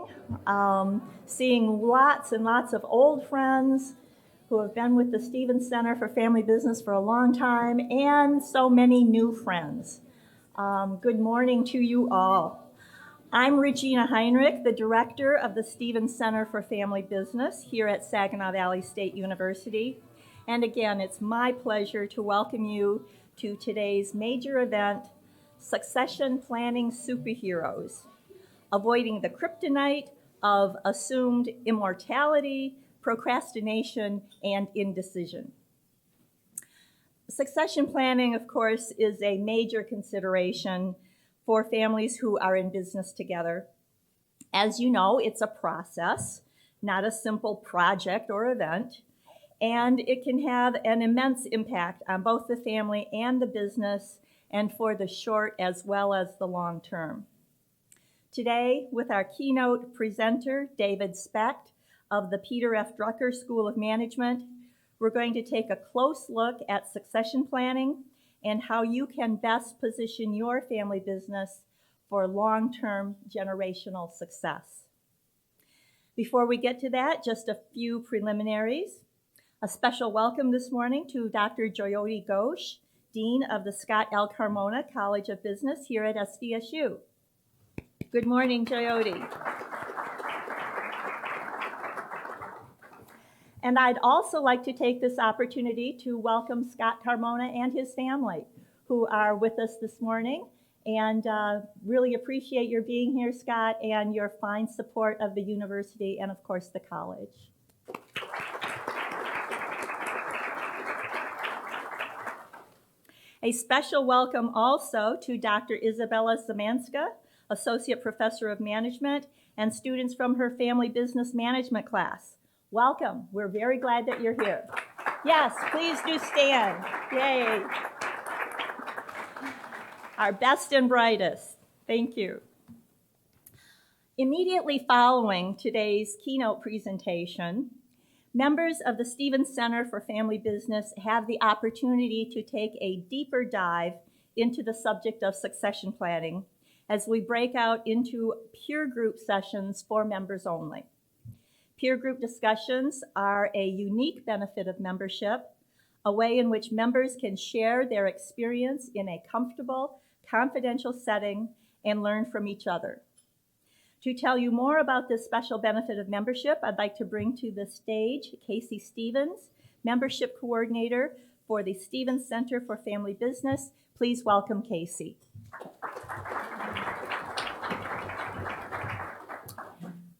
morning, seeing lots and lots of old friends who have been with the Stevens Center for Family Business for a long time, and so many new friends. Good morning to you all. I'm Regina Heinrich, the director of the Stevens Center for Family Business here at Saginaw Valley State University. And again, it's my pleasure to welcome you to today's major event, Succession Planning Superheroes, avoiding the kryptonite of assumed immortality, procrastination, and indecision. Succession planning, of course, is a major consideration for families who are in business together. As you know, it's a process, not a simple project or event, and it can have an immense impact on both the family and the business, and for the short as well as the long term. Today, with our keynote presenter, David Specht of the Peter F. Drucker School of Management, we're going to take a close look at succession planning and how you can best position your family business for long-term generational success. Before we get to that, just a few preliminaries. A special welcome this morning to Dr. Jyoti Ghosh, Dean of the Scott L. Carmona College of Business here at SDSU. Good morning, Jyoti. And I'd also like to take this opportunity to welcome Scott Carmona and his family who are with us this morning, and really appreciate your being here, Scott, and your fine support of the university and, of course, the college. A special welcome also to Dr. Isabella Zamanska, Associate Professor of Management, and students from her Family Business Management class. Welcome. We're very glad that you're here. Yes, please do stand. Yay. Our best and brightest. Thank you. Immediately following today's keynote presentation, members of the Stevens Center for Family Business have the opportunity to take a deeper dive into the subject of succession planning as we break out into peer group sessions for members only. Peer group discussions are a unique benefit of membership, a way in which members can share their experience in a comfortable, confidential setting and learn from each other. To tell you more about this special benefit of membership, I'd like to bring to the stage Casey Stevens, Membership Coordinator for the Stevens Center for Family Business. Please welcome Casey.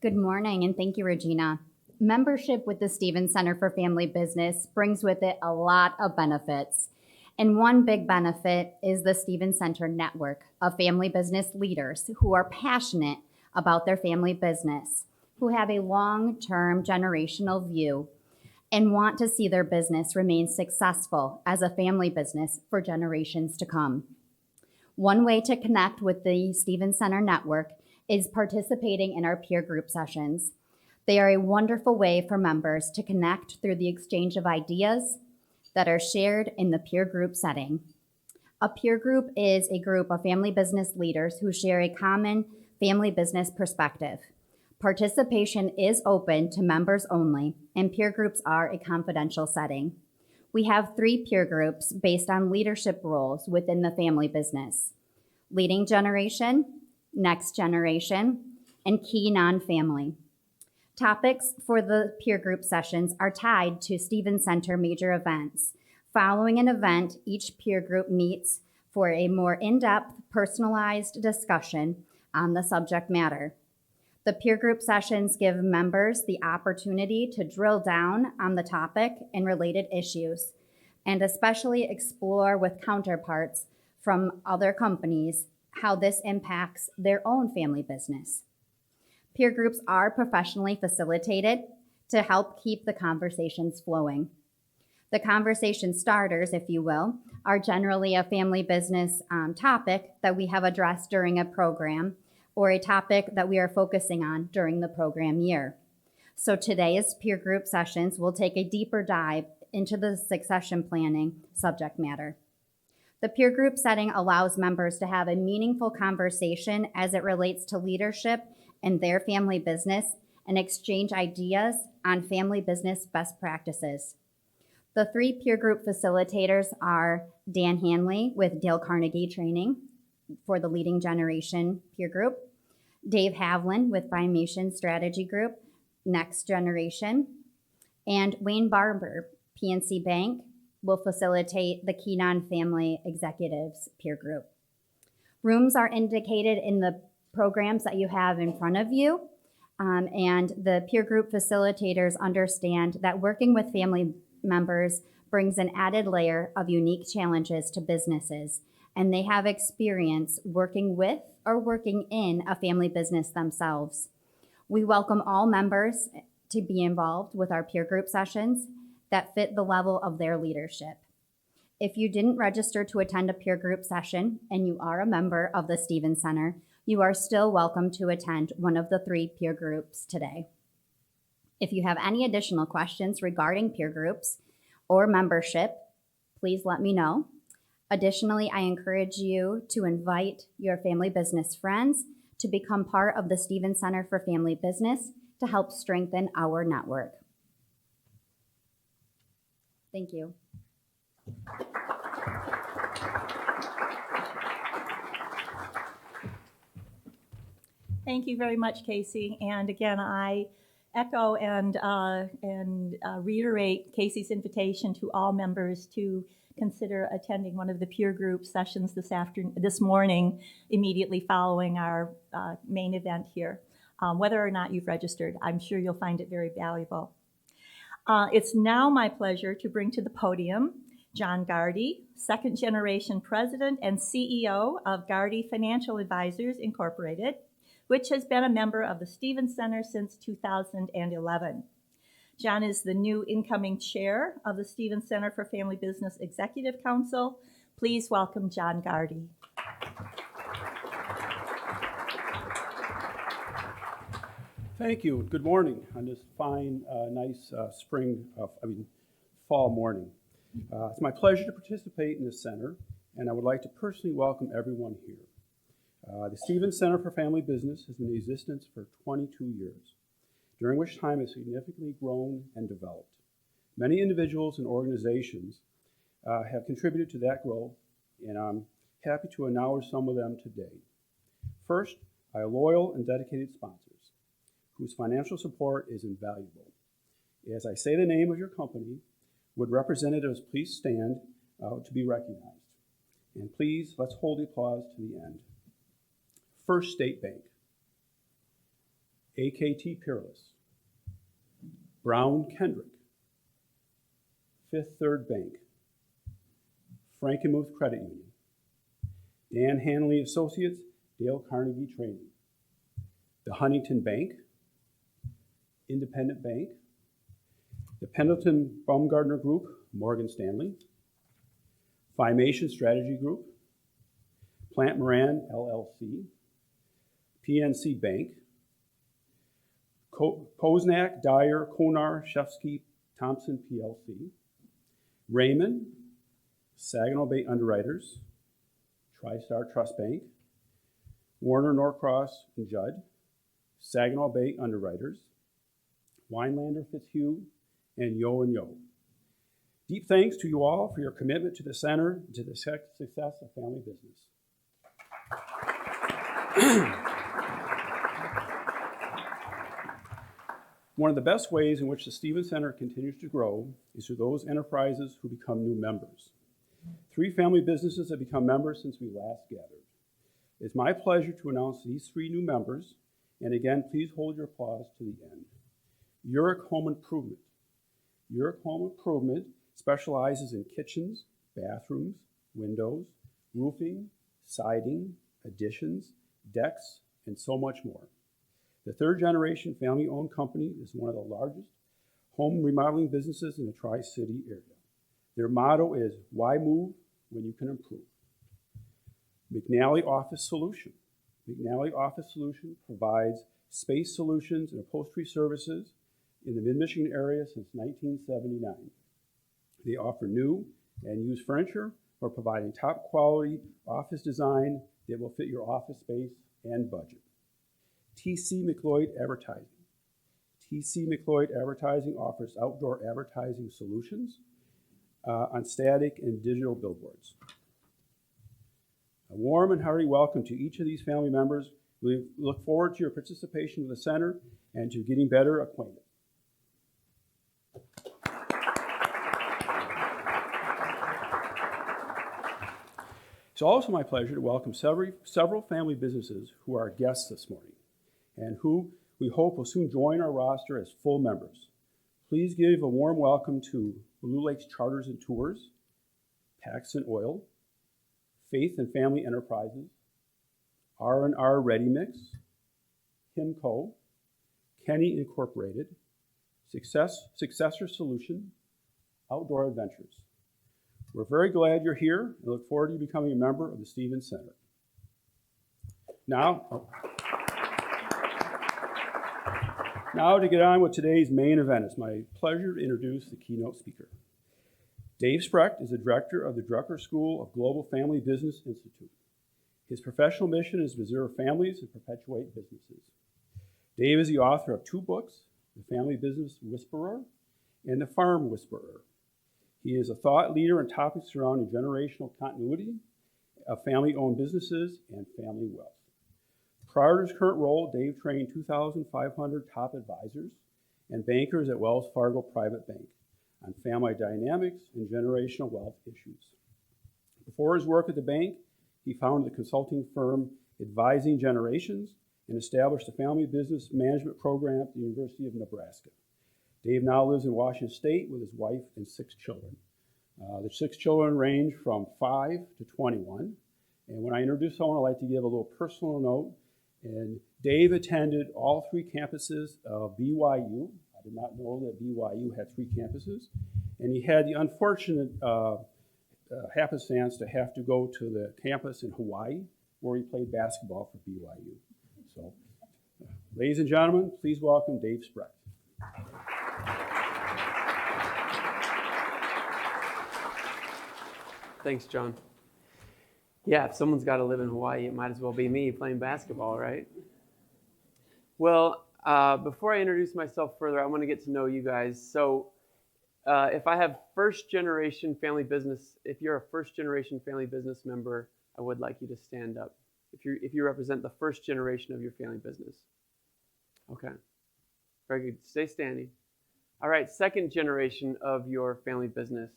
Good morning, and thank you, Regina. Membership with the Stevens Center for Family Business brings with it a lot of benefits. And one big benefit is the Stevens Center network of family business leaders who are passionate about their family business, who have a long-term generational view and want to see their business remain successful as a family business for generations to come. One way to connect with the Stevens Center network is participating in our peer group sessions. They are a wonderful way for members to connect through the exchange of ideas that are shared in the peer group setting. A peer group is a group of family business leaders who share a common family business perspective. Participation is open to members only, and peer groups are a confidential setting. We have 3 peer groups based on leadership roles within the family business: leading generation, next generation, and key non-family. Topics for the peer group sessions are tied to Stevens Center major events. Following an event, each peer group meets for a more in-depth, personalized discussion on the subject matter. The peer group sessions give members the opportunity to drill down on the topic and related issues, and especially explore with counterparts from other companies how this impacts their own family business. Peer groups are professionally facilitated to help keep the conversations flowing. The conversation starters, if you will, are generally a family business topic that we have addressed during a program or a topic that we are focusing on during the program year. So today's peer group sessions will take a deeper dive into the succession planning subject matter. The peer group setting allows members to have a meaningful conversation as it relates to leadership and their family business and exchange ideas on family business best practices. The 3 peer group facilitators are Dan Hanley with Dale Carnegie Training for the Leading Generation peer group, Dave Havlin with Formation Strategy Group, Next Generation, and Wayne Barber, PNC Bank, will facilitate the Keenan Family Executives peer group. Rooms are indicated in the programs that you have in front of you, and the peer group facilitators understand that working with family members brings an added layer of unique challenges to businesses, and they have experience working with or working in a family business themselves. We welcome all members to be involved with our peer group sessions that fit the level of their leadership. If you didn't register to attend a peer group session and you are a member of the Stevens Center, you are still welcome to attend one of the 3 peer groups today. If you have any additional questions regarding peer groups or membership, please let me know. Additionally, I encourage you to invite your family business friends to become part of the Stevens Center for Family Business to help strengthen our network. Thank you. Thank you very much, Casey. And again, I echo and reiterate Casey's invitation to all members to consider attending one of the peer group sessions this morning, immediately following our main event here. Whether or not you've registered, I'm sure you'll find it very valuable. It's now my pleasure to bring to the podium John Gardy, second generation president and CEO of Gardy Financial Advisors Incorporated, which has been a member of the Stevens Center since 2011. John is the new incoming chair of the Stevens Center for Family Business Executive Council. Please welcome John Gardy. Thank you. Good morning on this fine, nice fall morning. It's my pleasure to participate in this center, and I would like to personally welcome everyone here. The Stevens Center for Family Business has been in existence for 22 years, during which time it has significantly grown and developed. Many individuals and organizations have contributed to that growth, and I'm happy to acknowledge some of them today. First, our loyal and dedicated sponsors, whose financial support is invaluable. As I say the name of your company, would representatives please stand to be recognized? And please, let's hold the applause to the end. First State Bank, AKT Peerless, Brown Kendrick, Fifth Third Bank, Frankenmuth Credit Union, Dan Hanley Associates, Dale Carnegie Training, the Huntington Bank, Independent Bank, the Pendleton Baumgartner Group, Morgan Stanley, Formation Strategy Group, Plant Moran LLC, PNC Bank, Posnack, Dyer, Konar, Shefsky, Thompson PLC, Raymond, Saginaw Bay Underwriters, TriStar Trust Bank, Warner Norcross and Judd, Saginaw Bay Underwriters, Weinlander Fitzhugh, and Yo and Yo. Deep thanks to you all for your commitment to the center and to the success of family business. One of the best ways in which the Stevens Center continues to grow is through those enterprises who become new members. 3 family businesses have become members since we last gathered. It's my pleasure to announce these 3 new members, and again, please hold your applause to the end. Uric Home Improvement. Uric Home Improvement specializes in kitchens, bathrooms, windows, roofing, siding, additions, decks, and so much more. The 3rd generation family-owned company is one of the largest home remodeling businesses in the Tri-City area. Their motto is, why move when you can improve? McNally Office Solution. McNally Office Solution provides space solutions and upholstery services in the Mid-Michigan area since 1979. They offer new and used furniture for providing top quality office design that will fit your office space and budget. T.C. McLeod Advertising. T.C. McLeod Advertising offers outdoor advertising solutions on static and digital billboards. A warm and hearty welcome to each of these family members. We look forward to your participation in the center and to getting better acquainted. It's also my pleasure to welcome several family businesses who are guests this morning and who we hope will soon join our roster as full members. Please give a warm welcome to Blue Lakes Charters and Tours, Paxton Oil, Faith and Family Enterprises, R&R Ready Mix, Himco, Kenny Incorporated, Successor Solution, Outdoor Adventures. We're very glad you're here and look forward to you becoming a member of the Stevens Center. Now to get on with today's main event, it's my pleasure to introduce the keynote speaker. Dave Specht is the director of the Drucker School of Global Family Business Institute. His professional mission is to preserve families and perpetuate businesses. Dave is the author of 2 books, The Family Business Whisperer and The Farm Whisperer. He is a thought leader in topics surrounding generational continuity of family-owned businesses and family wealth. Prior to his current role, Dave trained 2,500 top advisors and bankers at Wells Fargo Private Bank on family dynamics and generational wealth issues. Before his work at the bank, he founded the consulting firm Advising Generations and established a family business management program at the University of Nebraska. Dave now lives in Washington State with his wife and 6 children. The 6 children range from 5 to 21. And when I introduce someone, I like to give a little personal note. And Dave attended all 3 campuses of BYU. I did not know that BYU had 3 campuses. And he had the unfortunate happenstance to have to go to the campus in Hawaii where he played basketball for BYU. So, ladies and gentlemen, please welcome Dave Specht. Thanks, John. Yeah, if someone's got to live in Hawaii, it might as well be me playing basketball, right? Well, before I introduce myself further, I want to get to know you guys. So if I have first-generation family business, if you're a first-generation family business member, I would like you to stand up. If you represent the first generation of your family business. Okay. Very good. Stay standing. All right, second generation of your family business.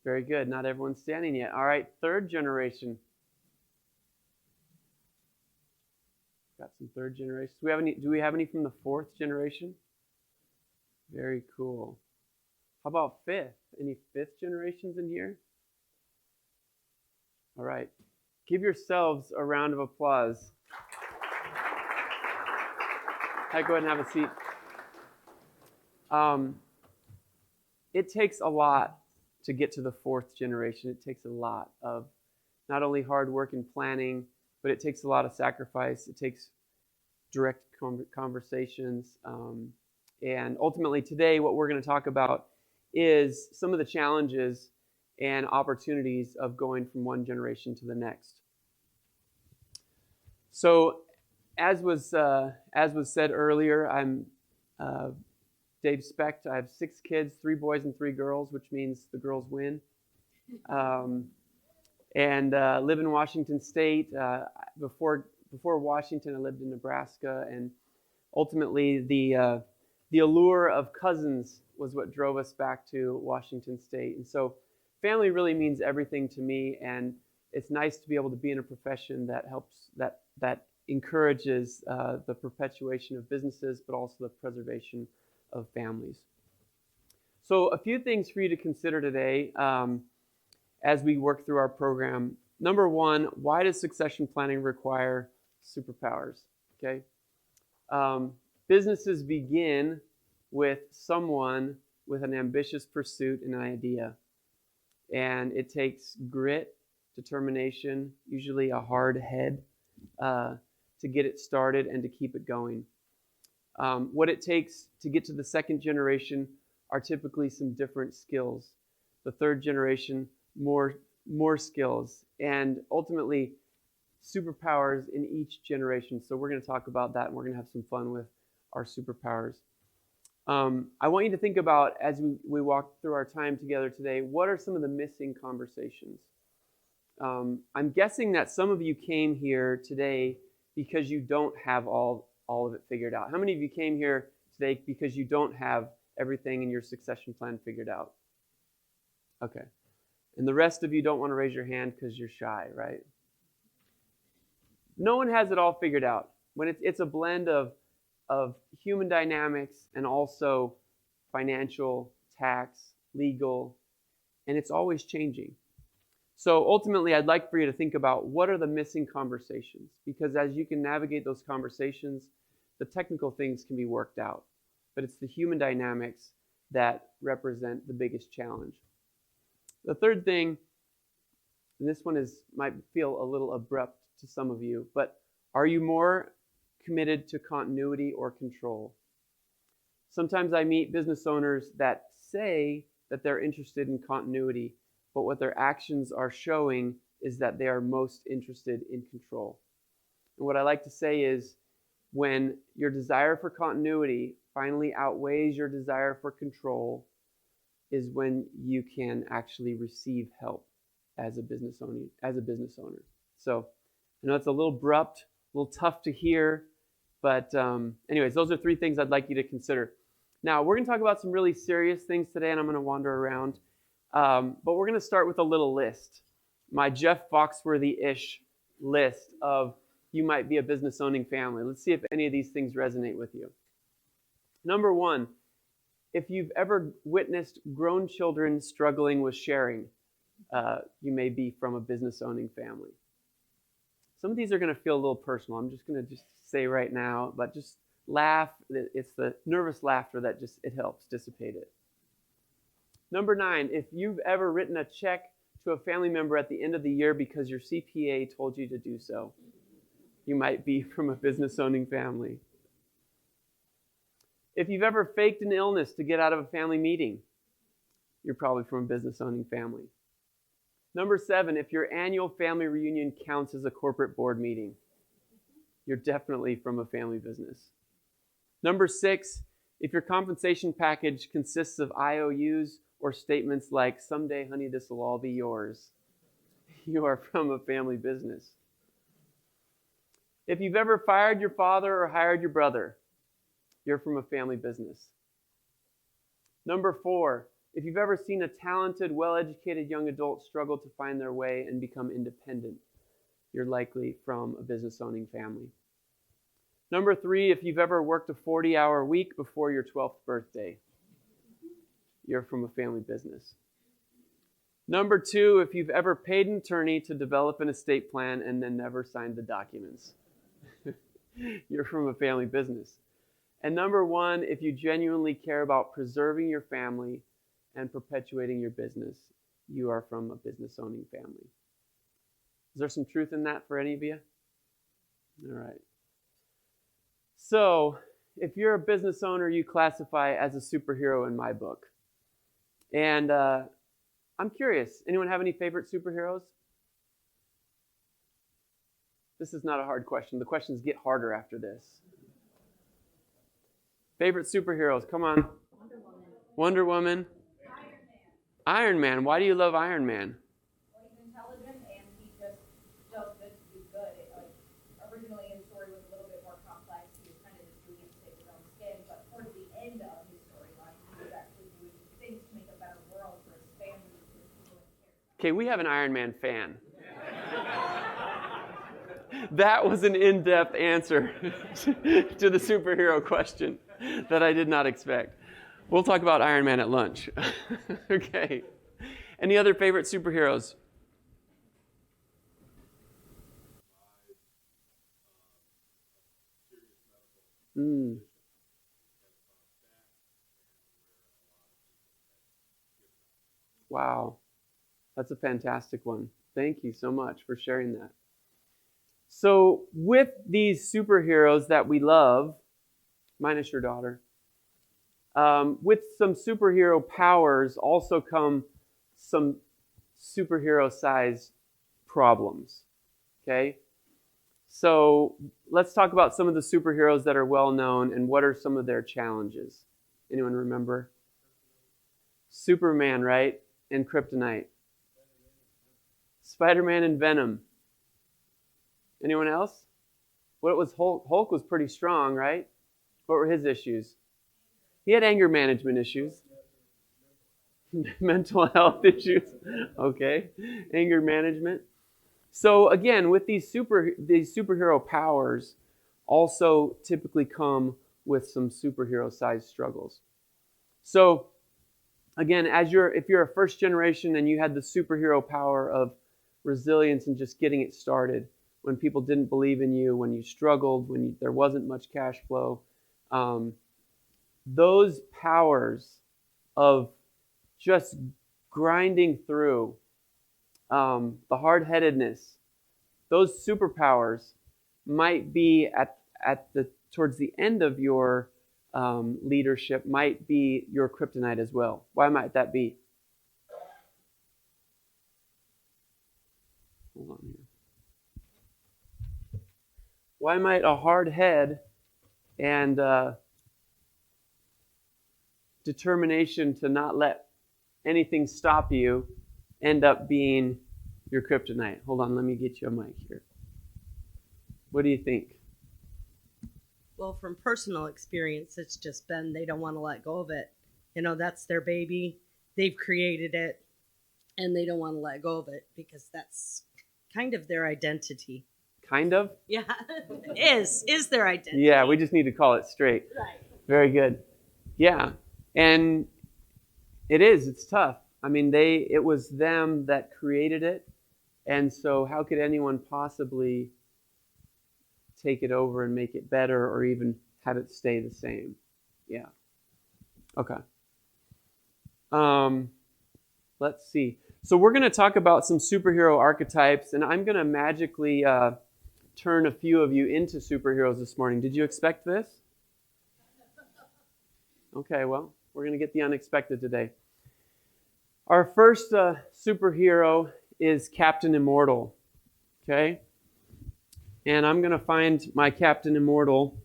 Very good. Not everyone's standing yet. All right, third generation. Got some third generation. Do we have any from the 4th generation? Very cool. How about 5th? Any 5th generations in here? All right. Give yourselves a round of applause. Hi, go ahead and have a seat. It takes a lot to get to the 4th generation. It takes a lot of not only hard work and planning, but it takes a lot of sacrifice. It takes direct conversations. And ultimately today, what we're going to talk about is some of the challenges and opportunities of going from one generation to the next. So as was said earlier, I'm Dave Specht. I have 6 kids, 3 boys and 3 girls, which means the girls win. And live in Washington State. Before Washington, I lived in Nebraska, and ultimately the allure of cousins was what drove us back to Washington State. And so family really means everything to me, and it's nice to be able to be in a profession that helps, that encourages the perpetuation of businesses, but also the preservation of families. So a few things for you to consider today as we work through our program. Number 1, why does succession planning require superpowers? Okay, businesses begin with someone with an ambitious pursuit and an idea, and it takes grit, determination, usually a hard head, to get it started and to keep it going. What it takes to get to the 2nd generation are typically some different skills. The 3rd generation, more skills. And ultimately, superpowers in each generation. So we're going to talk about that, and we're going to have some fun with our superpowers. I want you to think about, as we walk through our time together today, what are some of the missing conversations? I'm guessing that some of you came here today because you don't have all of it figured out. How many of you came here today because you don't have everything in your succession plan figured out? Okay. And the rest of you don't want to raise your hand because you're shy, right? No one has it all figured out. When it's a blend of human dynamics and also financial, tax, legal, and it's always changing. So ultimately, I'd like for you to think about what are the missing conversations, because as you can navigate those conversations, the technical things can be worked out, but it's the human dynamics that represent the biggest challenge. The third thing, and this one might feel a little abrupt to some of you, but are you more committed to continuity or control? Sometimes I meet business owners that say that they're interested in continuity, but what their actions are showing is that they are most interested in control. And what I like to say is, when your desire for continuity finally outweighs your desire for control, is when you can actually receive help as a business owner. So I know it's a little abrupt, a little tough to hear, but anyways, those are three things I'd like you to consider. Now, we're going to talk about some really serious things today, and I'm going to wander around. But we're going to start with a little list. My Jeff Foxworthy-ish list of you might be a business-owning family. Let's see if any of these things resonate with you. Number one, if you've ever witnessed grown children struggling with sharing, you may be from a business-owning family. Some of these are going to feel a little personal. I'm just going to say right now, but just laugh. It's the nervous laughter that it helps dissipate it. Number 9, if you've ever written a check to a family member at the end of the year because your CPA told you to do so, you might be from a business-owning family. If you've ever faked an illness to get out of a family meeting, you're probably from a business-owning family. Number 7, if your annual family reunion counts as a corporate board meeting, you're definitely from a family business. Number 6, if your compensation package consists of IOUs or statements like, "Someday, honey, this will all be yours," you are from a family business. If you've ever fired your father or hired your brother, you're from a family business. Number 4, if you've ever seen a talented, well-educated young adult struggle to find their way and become independent, you're likely from a business-owning family. Number 3, if you've ever worked a 40-hour week before your 12th birthday, you're from a family business. Number 2, if you've ever paid an attorney to develop an estate plan and then never signed the documents, you're from a family business. And number 1, if you genuinely care about preserving your family and perpetuating your business, you are from a business-owning family. Is there some truth in that for any of you? All right. So, if you're a business owner, you classify as a superhero in my book. And I'm curious, anyone have any favorite superheroes? This is not a hard question. The questions get harder after this. Favorite superheroes, come on. Wonder Woman. Iron Man. Why do you love Iron Man? Well, he's intelligent and he just does good to do good. Originally his story was a little bit more complex. He was kind of just doing it to save his own skin. But towards the end of his storyline, he was actually doing things to make a better world for his family and for the people that he cares about. Okay, we have an Iron Man fan. That was an in-depth answer to the superhero question that I did not expect. We'll talk about Iron Man at lunch. Okay. Any other favorite superheroes? Wow. That's a fantastic one. Thank you so much for sharing that. So with these superheroes that we love, minus your daughter, with some superhero powers also come some superhero-sized problems, okay? So let's talk about some of the superheroes that are well known and what are some of their challenges. Anyone remember? Superman, right? And Kryptonite. Spider-Man and Venom. Anyone else? What was Hulk? Hulk was pretty strong, right? What were his issues? He had anger management issues. Mental health issues. Okay. Anger management. So again, with these superhero powers also typically come with some superhero-sized struggles. So again, if you're a first generation and you had the superhero power of resilience and just getting it started, when people didn't believe in you, when you struggled, there wasn't much cash flow, those powers of just grinding through, the hard-headedness, those superpowers might be towards the end of your leadership, might be your kryptonite as well. Why might that be? Hold on here. Why might a hard head and determination to not let anything stop you end up being your kryptonite? Hold on, let me get you a mic here. What do you think? Well, from personal experience, it's just been they don't want to let go of it. You know, that's their baby. They've created it, and they don't want to let go of it because that's kind of their identity. Kind of? Yeah, is their identity. Yeah, we just need to call it straight. Right. Very good. Yeah, and it's tough. I mean, it was them that created it, and so how could anyone possibly take it over and make it better or even have it stay the same? Yeah. Okay. Let's see. So we're going to talk about some superhero archetypes, and I'm going to magically turn a few of you into superheroes this morning. Did you expect this? Okay, well, we're going to get the unexpected today. Our first superhero is Captain Immortal. Okay? And I'm going to find my Captain Immortal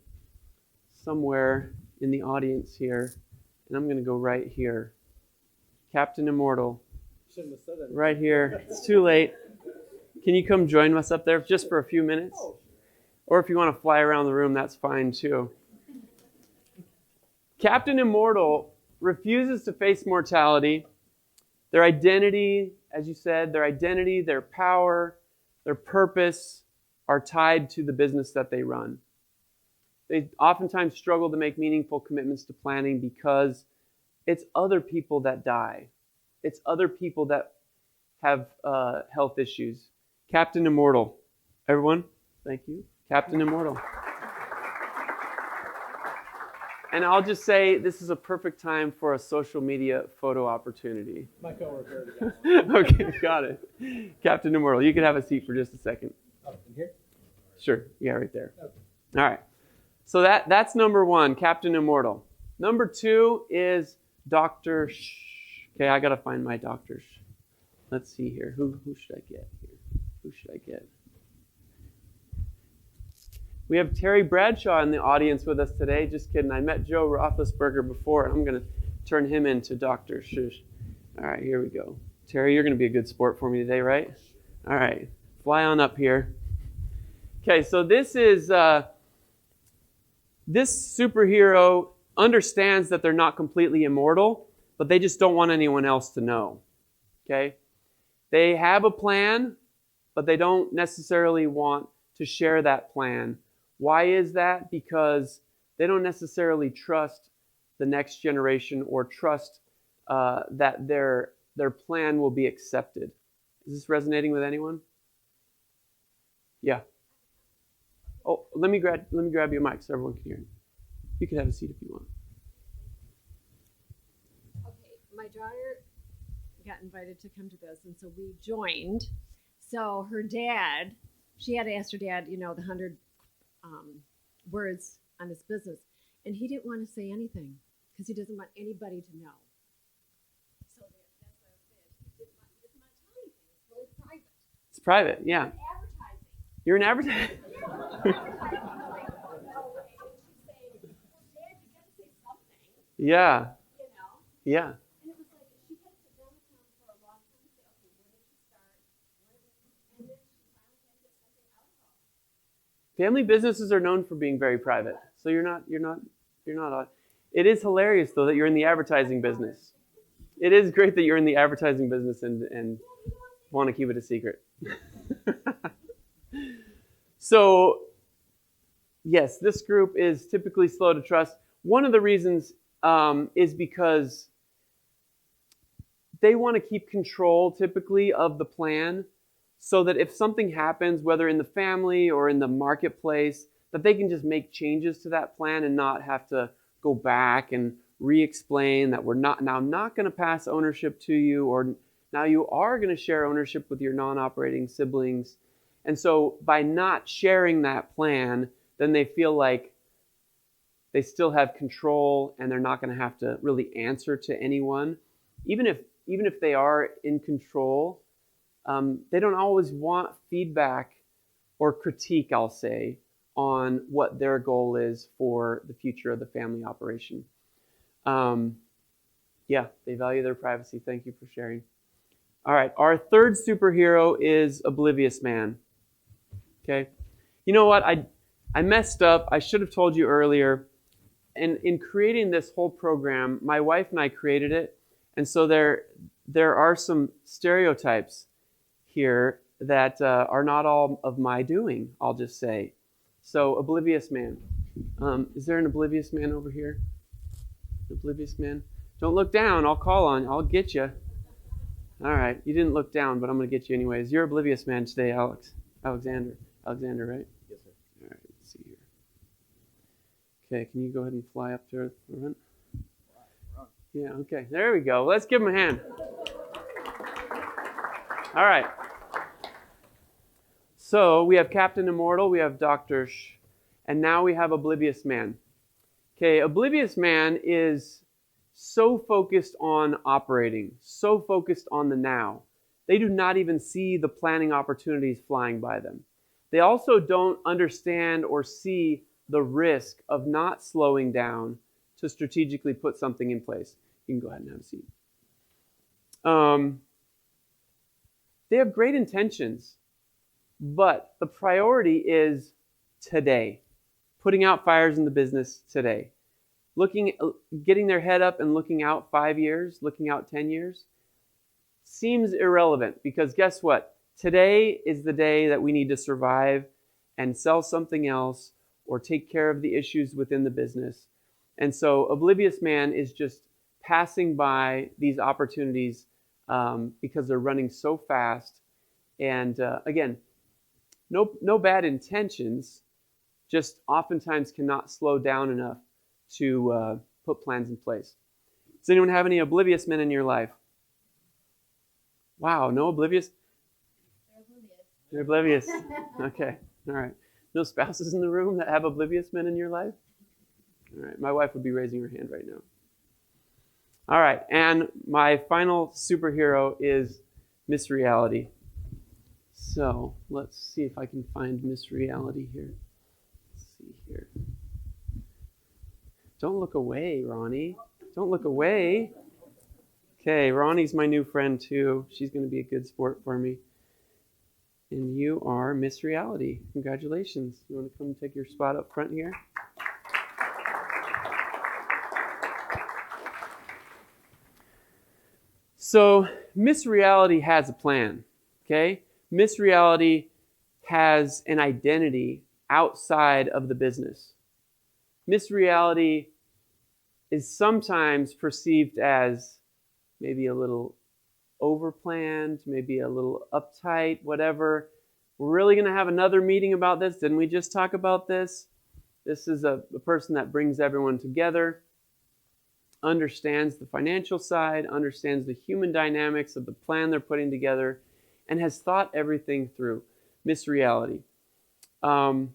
somewhere in the audience here. And I'm going to go right here. Captain Immortal. Right here. It's too late. Can you come join us up there just for a few minutes? Or if you want to fly around the room, that's fine too. Captain Immortal refuses to face mortality. Their identity, as you said, their power, their purpose are tied to the business that they run. They oftentimes struggle to make meaningful commitments to planning because it's other people that die. It's other people that have health issues. Captain Immortal. Everyone, thank you. Captain Immortal. And I'll just say this is a perfect time for a social media photo opportunity. My coworker already got one. Okay, got it. Captain Immortal, you can have a seat for just a second. Oh, in here? Sure, yeah, right there. Okay. All right. So that's number one, Captain Immortal. Number two is Dr. Okay, I got to find my Dr. Let's see here. Who should I get here? Who should I get? We have Terry Bradshaw in the audience with us today. Just kidding. I met Joe Roethlisberger before, and I'm going to turn him into Dr. Shush. All right, here we go. Terry, you're going to be a good sport for me today, right? All right. Fly on up here. Okay, so this superhero understands that they're not completely immortal, but they just don't want anyone else to know. Okay? They have a plan, but they don't necessarily want to share that plan. Why is that? Because they don't necessarily trust the next generation or trust that their plan will be accepted. Is this resonating with anyone? Yeah. Oh, let me grab your mic so everyone can hear. You can have a seat if you want. Okay, my daughter got invited to come to this, and so we joined. So her dad, she had to ask her dad, the 100 words on his business, and he didn't want to say anything because he doesn't want anybody to know. So that's what I said. He doesn't want to tell anything. It's really private. It's private, yeah. Advertising. You're in advertising. Yeah. Yeah. Yeah. Family businesses are known for being very private. So you're not odd. It is hilarious though that you're in the advertising business. It is great that you're in the advertising business and want to keep it a secret. So, yes, this group is typically slow to trust. One of the reasons is because they want to keep control typically of the plan so that if something happens, whether in the family or in the marketplace, that they can just make changes to that plan and not have to go back and re-explain that I'm not going to pass ownership to you, or now you are going to share ownership with your non-operating siblings. And so by not sharing that plan, then they feel like they still have control and they're not going to have to really answer to anyone. Even if they are in control, they don't always want feedback or critique, I'll say, on what their goal is for the future of the family operation. Yeah, they value their privacy. Thank you for sharing. All right, our third superhero is Oblivious Man. Okay, you know what? I messed up. I should have told you earlier. And in creating this whole program, my wife and I created it, and so there are some stereotypes here that are not all of my doing, I'll just say. So, Oblivious Man. Is there an Oblivious Man over here? Oblivious Man? Don't look down. I'll call on you. I'll get you. All right. You didn't look down, but I'm going to get you anyways. You're Oblivious Man today, Alex. Alexander, right? Yes, sir. All right. Let's see here. Okay. Can you go ahead and fly up to the front? Yeah. Okay. There we go. Let's give him a hand. All right. So we have Captain Immortal, we have Dr. And now we have Oblivious Man. Okay, Oblivious Man is so focused on operating, so focused on the now. They do not even see the planning opportunities flying by them. They also don't understand or see the risk of not slowing down to strategically put something in place. You can go ahead and have a seat. They have great intentions, but the priority is today. Putting out fires in the business today. Getting their head up and looking out 5 years, looking out 10 years, seems irrelevant because guess what? Today is the day that we need to survive and sell something else or take care of the issues within the business. And so Oblivious Man is just passing by these opportunities because they're running so fast. And again, no bad intentions, just oftentimes cannot slow down enough to put plans in place. Does anyone have any oblivious men in your life? Wow, no oblivious? They're oblivious. Okay, all right. No spouses in the room that have oblivious men in your life? All right, my wife would be raising her hand right now. All right, and my final superhero is Miss Reality. So let's see if I can find Miss Reality here. Let's see here. Don't look away, Ronnie. Don't look away. Okay, Ronnie's my new friend too. She's going to be a good sport for me. And you are Miss Reality. Congratulations. You want to come take your spot up front here? So, Miss Reality has a plan, okay? Miss Reality has an identity outside of the business. Miss Reality is sometimes perceived as maybe a little overplanned, maybe a little uptight, whatever. We're really going to have another meeting about this. Didn't we just talk about this? This is a person that brings everyone together, understands the financial side, understands the human dynamics of the plan they're putting together, and has thought everything through. Miss Reality. How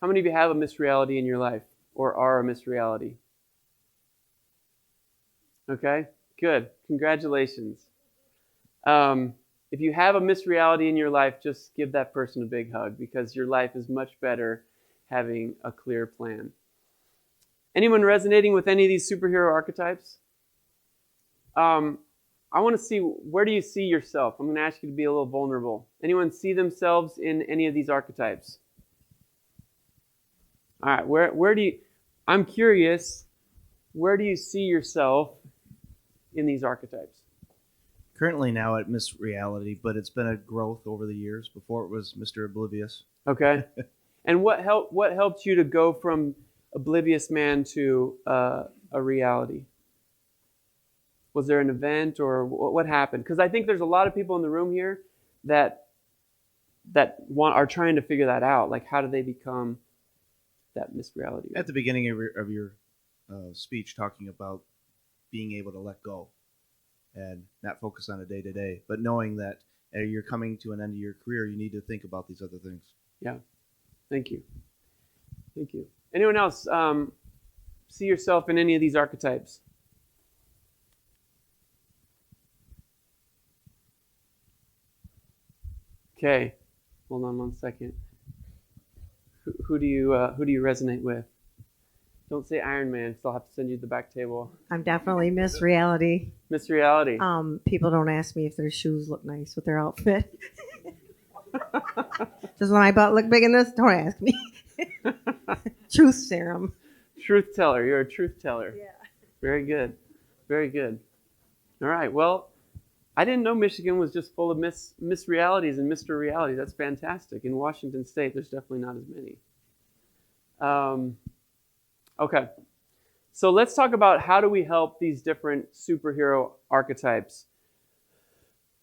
many of you have a Miss Reality in your life or are a Miss Reality? Okay, good. Congratulations. If you have a missed reality in your life, just give that person a big hug, because your life is much better having a clear plan. Anyone resonating with any of these superhero archetypes? I want to see, where do you see yourself? I'm going to ask you to be a little vulnerable. Anyone see themselves in any of these archetypes? All right, where do you, I'm curious, where do you see yourself in these archetypes? Currently now at Miss Reality, but it's been a growth over the years. Before it was Mr. Oblivious. Okay. And what helped you to go from oblivious man to a reality? Was there an event, or what happened? Because I think there's a lot of people in the room here that are trying to figure that out. Like, how do they become that missed reality? At the beginning of your speech, talking about being able to let go and not focus on a day-to-day, but knowing that you're coming to an end of your career, you need to think about these other things. Yeah. Thank you. Thank you. Anyone else see yourself in any of these archetypes? Okay. Hold on one second. Who do you resonate with? Don't say Iron Man, because I'll have to send you to the back table. I'm definitely Miss Reality. Miss Reality. People don't ask me if their shoes look nice with their outfit. Does my butt look big in this? Don't ask me. Truth serum. Truth teller. You're a truth teller. Yeah. Very good. Very good. All right. Well, I didn't know Michigan was just full of Miss Realities and Mr. Reality. That's fantastic. In Washington State, there's definitely not as many. Okay. So let's talk about how do we help these different superhero archetypes.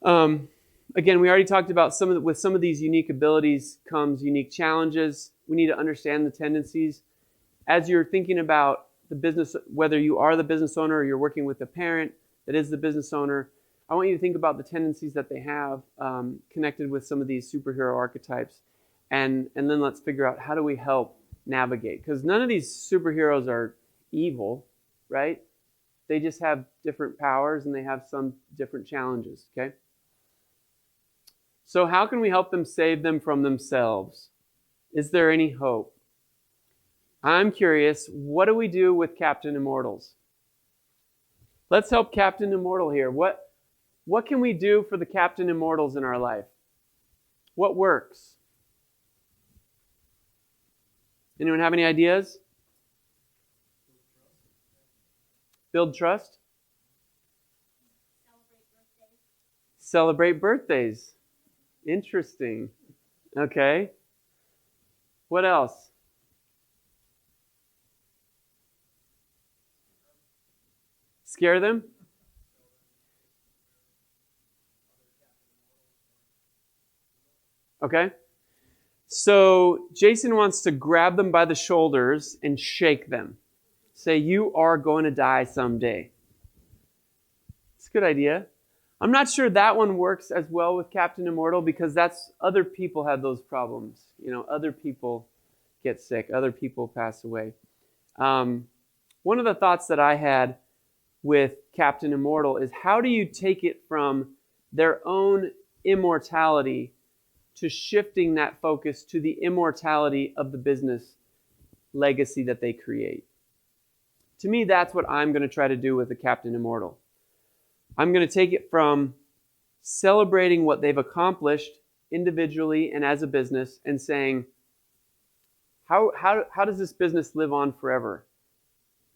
Again, we already talked about with some of these unique abilities comes unique challenges. We need to understand the tendencies. As you're thinking about the business, whether you are the business owner or you're working with a parent that is the business owner, I want you to think about the tendencies that they have connected with some of these superhero archetypes. And then let's figure out, how do we help navigate? Because none of these superheroes are evil, right? They just have different powers and they have some different challenges, okay? So how can we help them save them from themselves? Is there any hope? I'm curious, what do we do with Captain Immortals? Let's help Captain Immortal here. What can we do for the Captain Immortals in our life? What works? Anyone have any ideas? Build trust? Celebrate birthdays. Interesting. Okay. What else? Scare them? Okay. So Jason wants to grab them by the shoulders and shake them. Say, you are going to die someday. It's a good idea. I'm not sure that one works as well with Captain Immortal, because that's other people have those problems. You know, other people get sick. Other people pass away. One of the thoughts that I had with Captain Immortal is, how do you take it from their own immortality to shifting that focus to the immortality of the business legacy that they create? To me, that's what I'm going to try to do with the Captain Immortal. I'm going to take it from celebrating what they've accomplished individually and as a business and saying, how does this business live on forever?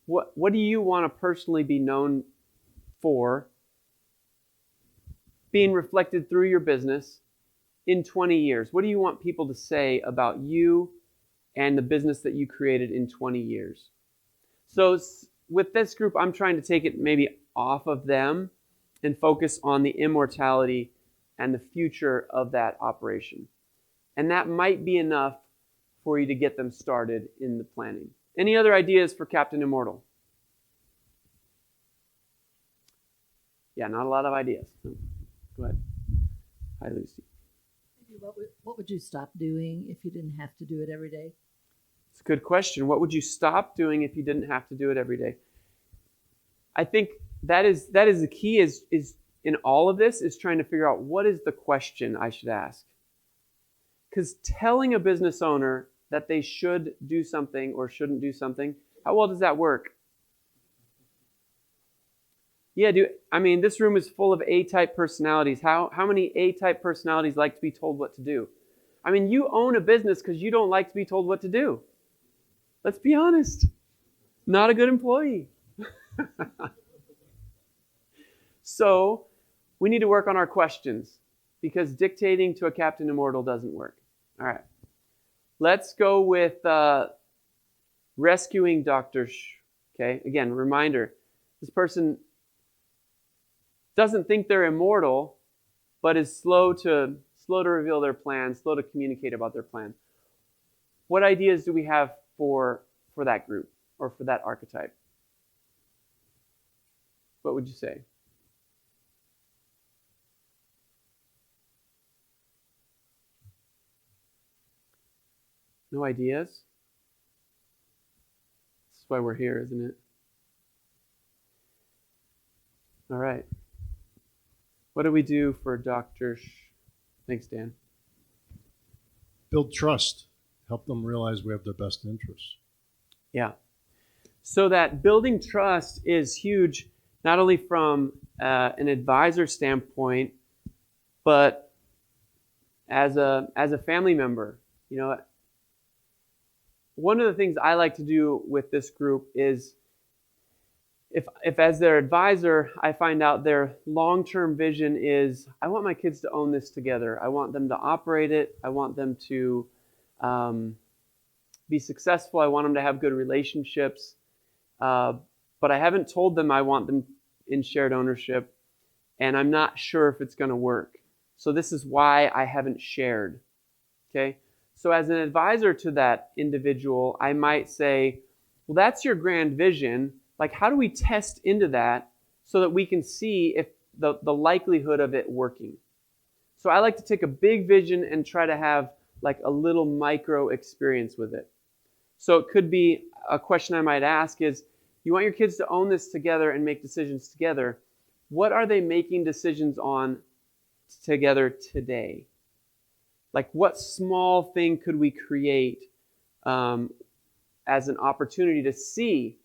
What do you want to personally be known for, being reflected through your business in 20 years? What do you want people to say about you and the business that you created in 20 years? So with this group, I'm trying to take it maybe off of them and focus on the immortality and the future of that operation. And that might be enough for you to get them started in the planning. Any other ideas for Captain Immortal? Yeah, not a lot of ideas. Go ahead. Hi, Lucy. What would you stop doing if you didn't have to do it every day? It's a good question. What would you stop doing if you didn't have to do it every day? I think that is the key is in all of this is trying to figure out what is the question I should ask. Because telling a business owner that they should do something or shouldn't do something, how well does that work? Yeah, this room is full of A-type personalities. How many A-type personalities like to be told what to do? You own a business because you don't like to be told what to do. Let's be honest. Not a good employee. So, we need to work on our questions because dictating to a Captain Immortal doesn't work. All right. Let's go with rescuing Dr. Okay, again, reminder. This person doesn't think they're immortal, but is slow to reveal their plan, slow to communicate about their plan. What ideas do we have for that group or for that archetype? What would you say? No ideas? This is why we're here, isn't it? All right. What do we do for Dr. Thanks, Dan. Build trust. Help them realize we have their best interests. Yeah. So that building trust is huge, not only from an advisor standpoint, but as a family member. One of the things I like to do with this group is if as their advisor, I find out their long-term vision is, I want my kids to own this together. I want them to operate it. I want them to be successful. I want them to have good relationships. But I haven't told them I want them in shared ownership, and I'm not sure if it's going to work. So this is why I haven't shared. Okay? So as an advisor to that individual, I might say, well, that's your grand vision. Like, how do we test into that so that we can see if the likelihood of it working? So I like to take a big vision and try to have like a little micro experience with it. So it could be a question I might ask is, you want your kids to own this together and make decisions together. What are they making decisions on together today? Like, what small thing could we create as an opportunity to see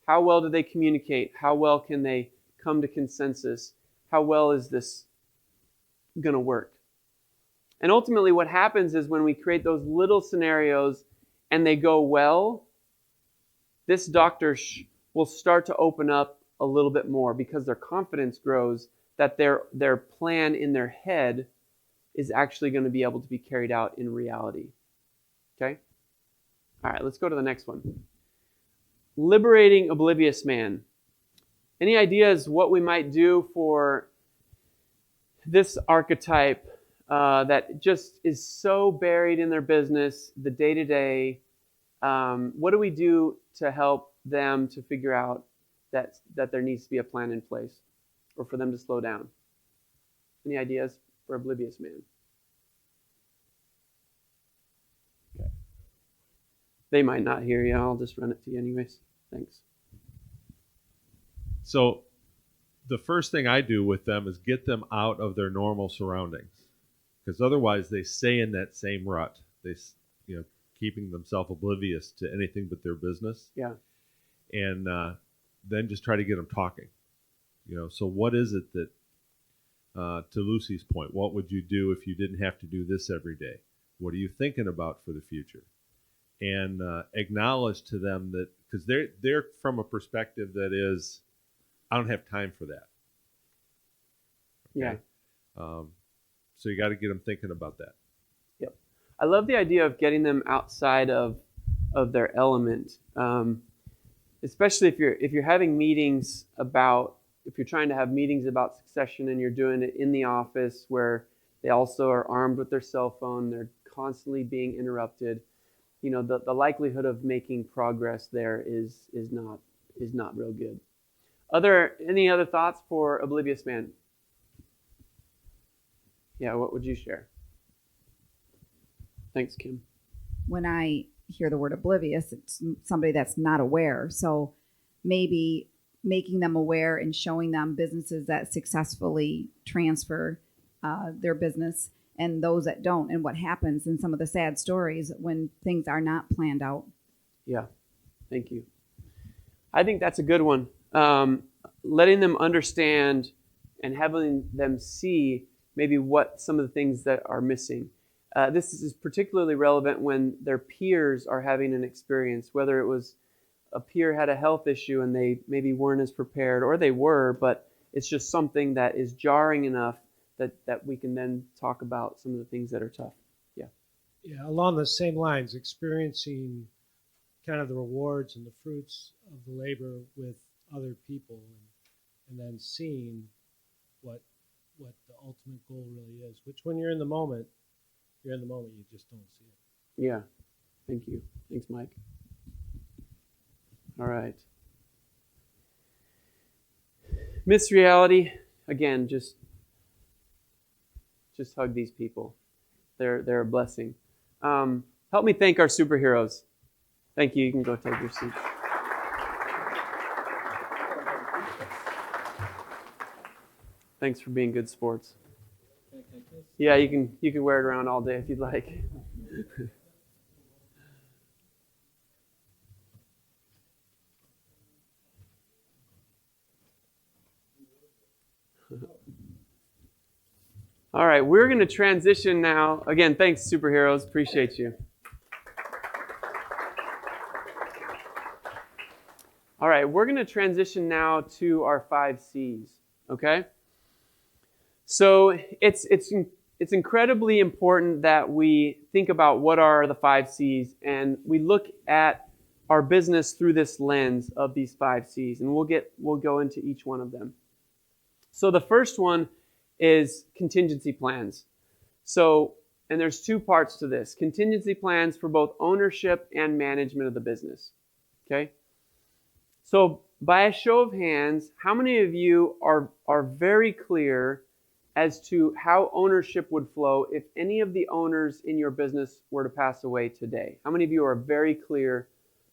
how well do they communicate? How well can they come to consensus? How well is this going to work? And ultimately what happens is when we create those little scenarios and they go well, this doctor will start to open up a little bit more because their confidence grows that their plan in their head is actually going to be able to be carried out in reality. Okay? All right, let's go to the next one. Liberating oblivious man. Any ideas what we might do for this archetype that just is so buried in their business, the day-to-day? What do we do to help them to figure out that there needs to be a plan in place or for them to slow down? Any ideas for oblivious man? Okay. They might not hear you. I'll just run it to you anyways. Thanks. So the first thing I do with them is get them out of their normal surroundings, because otherwise they stay in that same rut. They, keeping themselves oblivious to anything but their business. Yeah. And then just try to get them talking. So what is it that, to Lucy's point, what would you do if you didn't have to do this every day? What are you thinking about for the future? And acknowledge to them that, because they're from a perspective that is, I don't have time for that. Okay? Yeah. So you got to get them thinking about that. Yep. I love the idea of getting them outside of their element, especially if you're having meetings about, if you're trying to have meetings about succession and you're doing it in the office where they also are armed with their cell phone, they're constantly being interrupted. The likelihood of making progress there is not real good. Any other thoughts for oblivious man? Yeah, what would you share? Thanks, Kim. When I hear the word oblivious, it's somebody that's not aware. So maybe making them aware and showing them businesses that successfully transfer their business and those that don't, and what happens in some of the sad stories when things are not planned out. Yeah, thank you. I think that's a good one. Letting them understand and having them see maybe what some of the things that are missing. This is particularly relevant when their peers are having an experience, whether it was a peer had a health issue and they maybe weren't as prepared, or they were, but it's just something that is jarring enough that we can then talk about some of the things that are tough. Yeah. Yeah, along the same lines, experiencing kind of the rewards and the fruits of the labor with other people, and then seeing what the ultimate goal really is, which when you're in the moment, you just don't see it. Yeah. Thank you. Thanks, Mike. All right. Missed reality, again, just hug these people. They're a blessing. Help me thank our superheroes. Thank you. You can go take your seat. Thanks for being good sports. Yeah, you can wear it around all day if you'd like. All right, we're going to transition now. Again, thanks, superheroes. Appreciate you. All right, we're going to transition now to our 5 C's, okay? So it's incredibly important that we think about what are the 5 C's, and we look at our business through this lens of these 5 C's, and we'll go into each one of them. So the first one is contingency plans. So, and there's 2 parts to this. Contingency plans for both ownership and management of the business. Okay? So, by a show of hands, how many of you are very clear as to how ownership would flow if any of the owners in your business were to pass away today? How many of you are very clear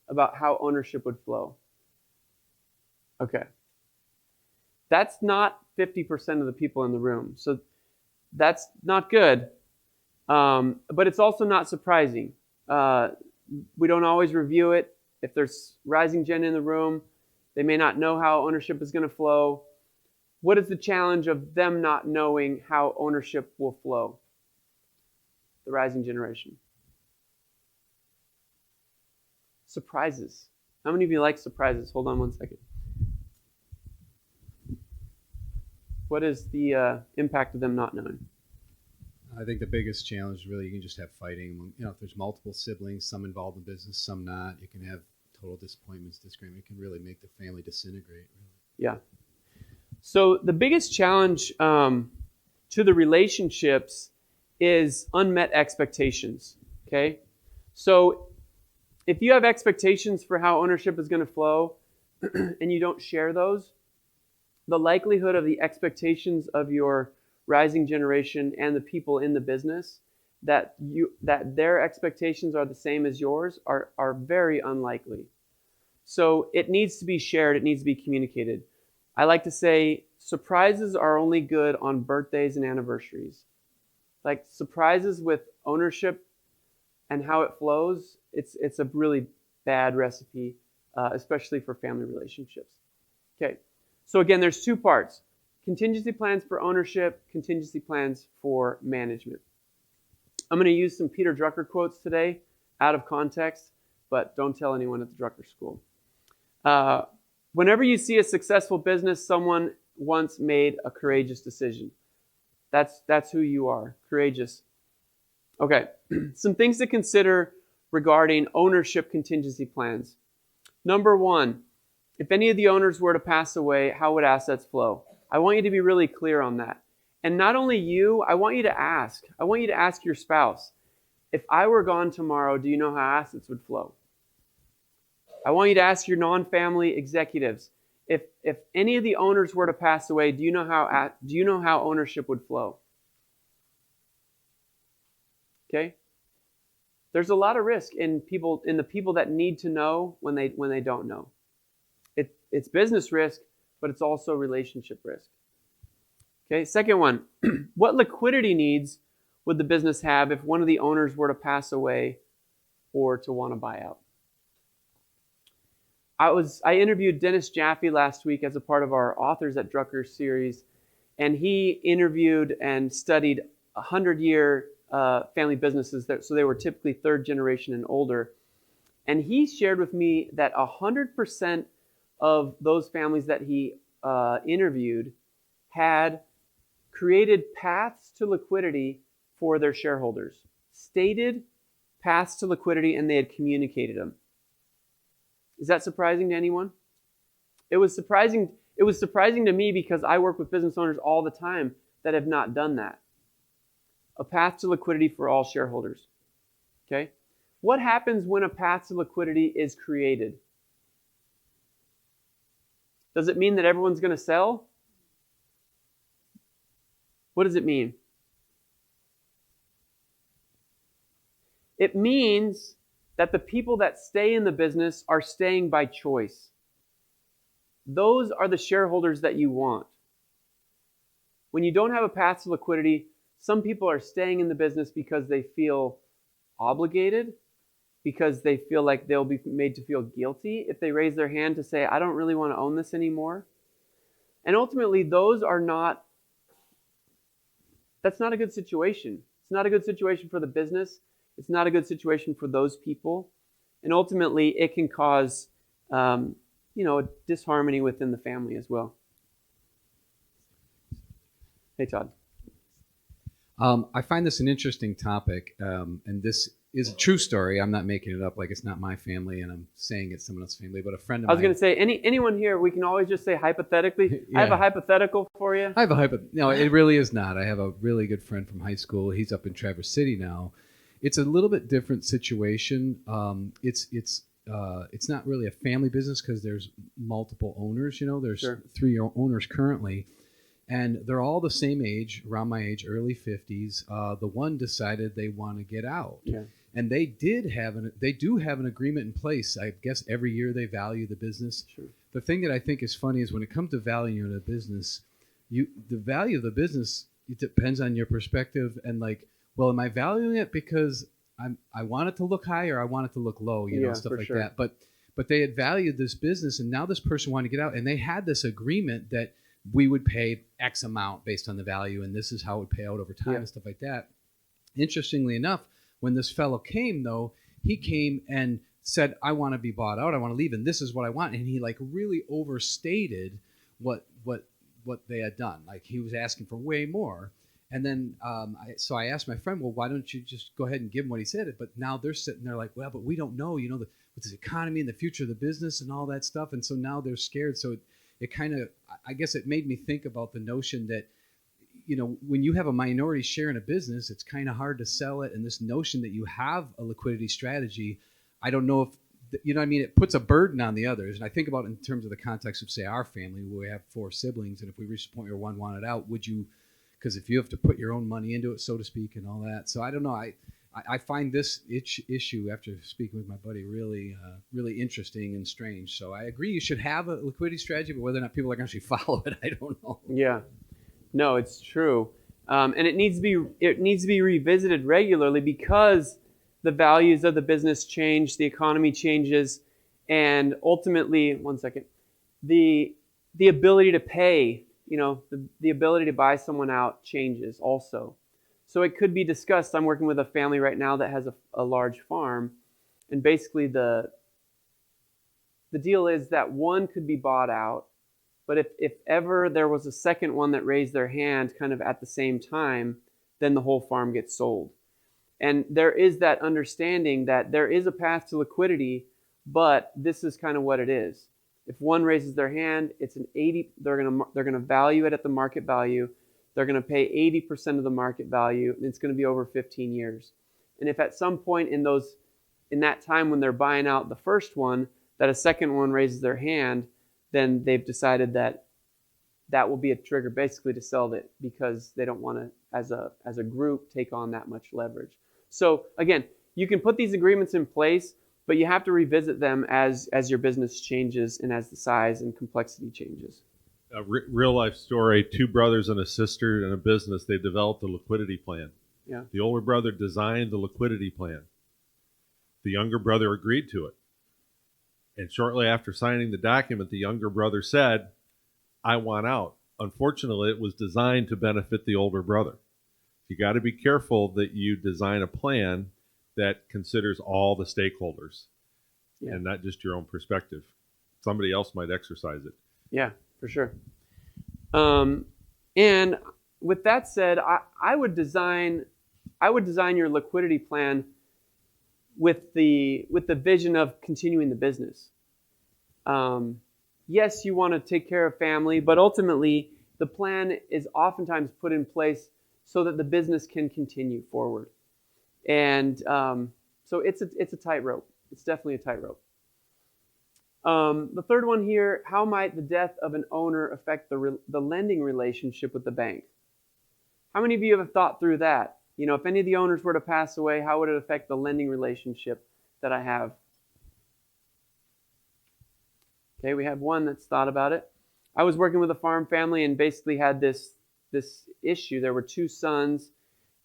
about how ownership would flow? Okay. That's not 50% of the people in the room. So that's not good. But it's also not surprising. We don't always review it. If there's rising gen in the room, they may not know how ownership is going to flow. What is the challenge of them not knowing how ownership will flow? The rising generation. Surprises. How many of you like surprises? Hold on one second. What is the impact of them not knowing? I think the biggest challenge really, you can just have fighting. You know, if there's multiple siblings, some involved in business, some not, you can have total disappointments, disagreement. It can really make the family disintegrate. Yeah. So the biggest challenge to the relationships is unmet expectations. Okay? So if you have expectations for how ownership is going to flow and you don't share those, the likelihood of the expectations of your rising generation and the people in the business that their expectations are the same as yours are very unlikely. So it needs to be shared. It needs to be communicated. I like to say surprises are only good on birthdays and anniversaries. Like surprises with ownership and how it flows, it's a really bad recipe, especially for family relationships. Okay. So again, there's 2 parts. Contingency plans for ownership, contingency plans for management. I'm going to use some Peter Drucker quotes today, out of context, but don't tell anyone at the Drucker School. Whenever you see a successful business, someone once made a courageous decision. That's who you are, courageous. Okay, some things to consider regarding ownership contingency plans. Number 1, if any of the owners were to pass away, how would assets flow? I want you to be really clear on that. And not only you, I want you to ask. I want you to ask your spouse, if I were gone tomorrow, do you know how assets would flow? I want you to ask your non-family executives, if any of the owners were to pass away, do you know how ownership would flow? Okay? There's a lot of risk in the people that need to know when they don't know. It's business risk, but it's also relationship risk. Okay, second one, what liquidity needs would the business have if one of the owners were to pass away or to want to buy out? I interviewed Dennis Jaffe last week as a part of our Authors at Drucker series, and he interviewed and studied 100-year family businesses, so they were typically third generation and older. And he shared with me that 100% of those families that he interviewed had created paths to liquidity for their shareholders, stated paths to liquidity, and they had communicated them. Is that surprising to anyone? It was surprising to me because I work with business owners all the time that have not done that. A path to liquidity for all shareholders. Okay? What happens when a path to liquidity is created? Does it mean that everyone's going to sell? What does it mean? It means that the people that stay in the business are staying by choice. Those are the shareholders that you want. When you don't have a path to liquidity, some people are staying in the business because they feel obligated, because they feel like they'll be made to feel guilty if they raise their hand to say, I don't really want to own this anymore. And ultimately, that's not a good situation. It's not a good situation for the business. It's not a good situation for those people. And ultimately, it can cause, a disharmony within the family as well. Hey, Todd. I find this an interesting topic, and this is a true story. I'm not making it up like it's not my family, and I'm saying it's someone else's family, but a friend of mine. I was going to say, anyone here, we can always just say hypothetically. Yeah. I have a hypothetical for you. No, it really is not. I have a really good friend from high school. He's up in Traverse City now. It's a little bit different situation. It's not really a family business because there's multiple owners. There's Sure. 3 owners currently, and they're all the same age, around my age, early 50s. The one decided they want to get out, and they do have an agreement in place. I guess every year they value the business. Sure. The thing that I think is funny is when it comes to valuing a business, the value of the business, it depends on your perspective and like. Well, am I valuing it because I want it to look high or I want it to look low, stuff like sure. that. But they had valued this business, and now this person wanted to get out, and they had this agreement that we would pay X amount based on the value, and this is how it would pay out over time and stuff like that. Interestingly enough, when this fellow came, though, he came and said, I want to be bought out, I want to leave, and this is what I want. And he like really overstated what they had done. Like he was asking for way more. And then, so I asked my friend, well, why don't you just go ahead and give him what he said? But now they're sitting there like, well, but we don't know, with this economy and the future of the business and all that stuff. And so now they're scared. So it kind of, I guess it made me think about the notion that, when you have a minority share in a business, it's kind of hard to sell it. And this notion that you have a liquidity strategy, I don't know if, it puts a burden on the others. And I think about it in terms of the context of, say, our family, where we have 4 siblings. And if we reach the point where one wanted out, would you? Because if you have to put your own money into it, so to speak, and all that. So I don't know. I find this issue, after speaking with my buddy, really really interesting and strange. So I agree you should have a liquidity strategy, but whether or not people are going to actually follow it, I don't know. Yeah. No, it's true. And it needs to be revisited regularly because the values of the business change, the economy changes, and ultimately, the ability to pay, the ability to buy someone out changes also. So it could be discussed. I'm working with a family right now that has a large farm, and basically the deal is that one could be bought out, but if ever there was a second one that raised their hand kind of at the same time, then the whole farm gets sold. And there is that understanding that there is a path to liquidity, but this is kind of what it is. If one raises their hand, it's an 80. They're gonna value it at the market value. They're gonna pay 80% of the market value, and it's gonna be over 15 years. And if at some point in that time when they're buying out the first one, that a second one raises their hand, then they've decided that will be a trigger basically to sell it because they don't want to, as a group, take on that much leverage. So again, you can put these agreements in place, but you have to revisit them as your business changes and as the size and complexity changes. A real life story, two brothers and a sister in a business, they developed a liquidity plan. Yeah. The older brother designed the liquidity plan. The younger brother agreed to it. And shortly after signing the document, the younger brother said, I want out. Unfortunately, it was designed to benefit the older brother. You got to be careful that you design a plan that considers all the stakeholders and not just your own perspective. Somebody else might exercise it. Yeah, for sure. And with that said, I would design your liquidity plan with the vision of continuing the business. Yes, you want to take care of family, but ultimately the plan is oftentimes put in place so that the business can continue forward. And so it's a tightrope. It's definitely a tightrope. The third one here, how might the death of an owner affect the lending relationship with the bank? How many of you have thought through that? You know, if any of the owners were to pass away, how would it affect the lending relationship that I have? Okay, we have one that's thought about it. I was working with a farm family and basically had this issue. There were two sons.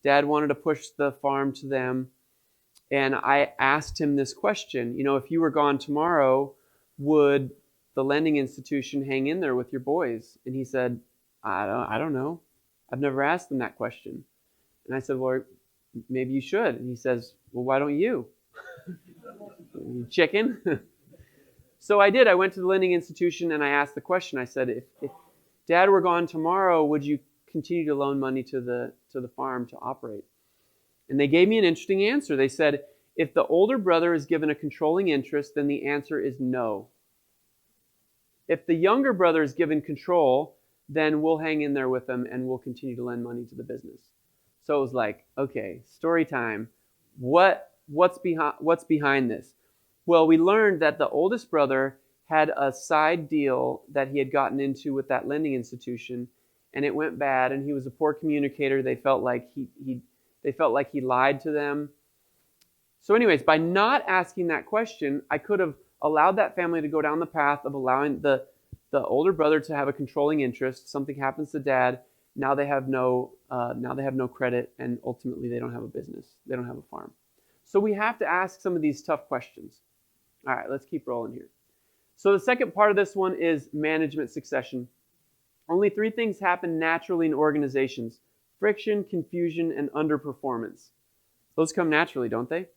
Dad wanted to push the farm to them. And I asked him this question, you know, if you were gone tomorrow, would the lending institution hang in there with your boys? And he said, I don't know. I've never asked them that question. And I said, well, maybe you should. And he says, well, why don't you? Chicken? So I did. I went to the lending institution and I asked the question. I said, if Dad were gone tomorrow, would you continue to loan money to the farm to operate? And they gave me an interesting answer. They said, if the older brother is given a controlling interest, then the answer is no. If the younger brother is given control, then we'll hang in there with them and we'll continue to lend money to the business. So it was like, okay, story time. What's behind this? Well, we learned that the oldest brother had a side deal that he had gotten into with that lending institution, and it went bad, and he was a poor communicator. They felt like he lied to them. So anyways, by not asking that question, I could have allowed that family to go down the path of allowing the older brother to have a controlling interest. Something happens to Dad. Now they have no credit, and ultimately they don't have a business. They don't have a farm. So we have to ask some of these tough questions. All right, let's keep rolling here. So the second part of this one is management succession. Only 3 things happen naturally in organizations: friction, confusion, and underperformance. Those come naturally, don't they?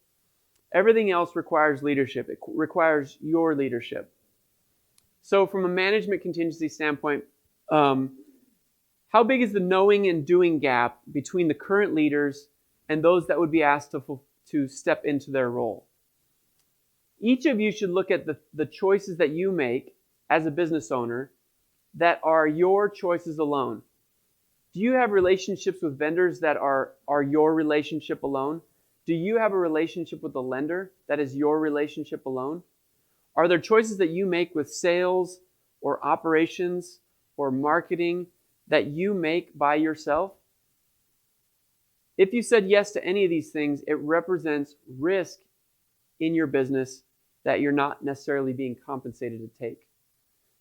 Everything else requires leadership. It requires your leadership. So from a management contingency standpoint, how big is the knowing and doing gap between the current leaders and those that would be asked to step into their role? Each of you should look at the choices that you make as a business owner that are your choices alone. Do you have relationships with vendors that are your relationship alone? Do you have a relationship with the lender that is your relationship alone? Are there choices that you make with sales or operations or marketing that you make by yourself? If you said yes to any of these things, it represents risk in your business that you're not necessarily being compensated to take.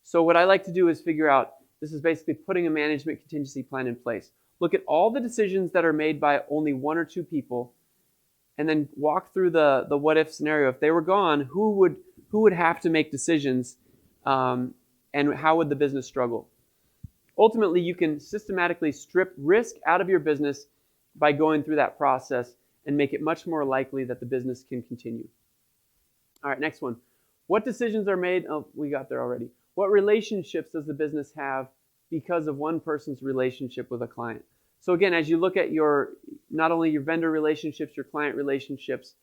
So what I like to do is figure out, this is basically putting a management contingency plan in place. Look at all the decisions that are made by only 1 or 2 people, and then walk through the what if scenario. If they were gone, who would have to make decisions, and how would the business struggle? Ultimately, you can systematically strip risk out of your business by going through that process and make it much more likely that the business can continue. All right, next one. What decisions are made? Oh, we got there already. What relationships does the business have because of one person's relationship with a client? So again, as you look at not only your vendor relationships, your client relationships,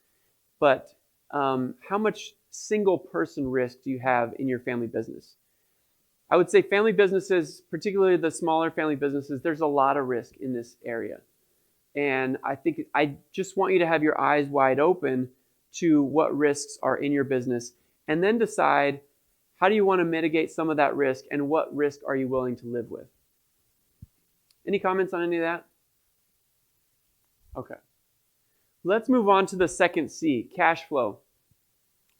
but how much single person risk do you have in your family business? I would say family businesses, particularly the smaller family businesses, there's a lot of risk in this area. And I just want you to have your eyes wide open to what risks are in your business, and then decide, how do you want to mitigate some of that risk, and what risk are you willing to live with? Any comments on any of that? Okay. Let's move on to the second C, cash flow.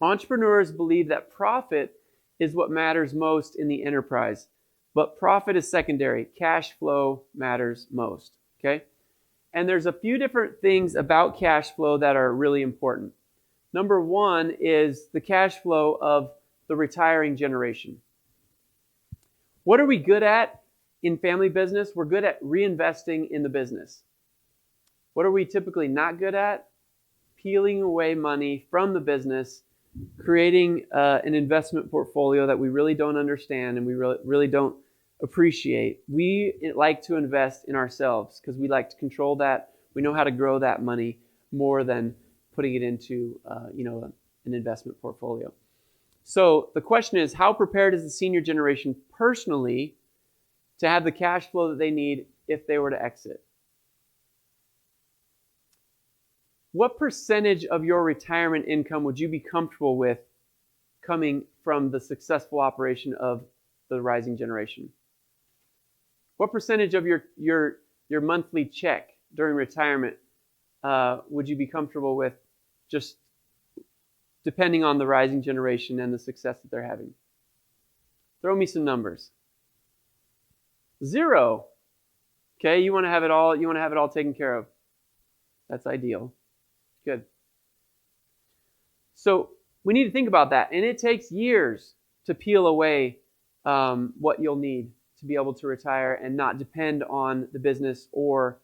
Entrepreneurs believe that profit is what matters most in the enterprise, but profit is secondary. Cash flow matters most, okay? And there's a few different things about cash flow that are really important. Number one is the cash flow of the retiring generation. What are we good at in family business? We're good at reinvesting in the business. What are we typically not good at? Peeling away money from the business, creating an investment portfolio that we really don't understand and we really don't appreciate. We like to invest in ourselves because we like to control that. We know how to grow that money more than putting it into an investment portfolio. So the question is, how prepared is the senior generation personally to have the cash flow that they need if they were to exit? What percentage of your retirement income would you be comfortable with coming from the successful operation of the rising generation? What percentage of your monthly check during retirement would you be comfortable with just depending on the rising generation and the success that they're having? Throw me some numbers. 0. Okay, you want to have it all. You want to have it all taken care of. That's ideal. Good. So we need to think about that, and it takes years to peel away what you'll need to be able to retire and not depend on the business or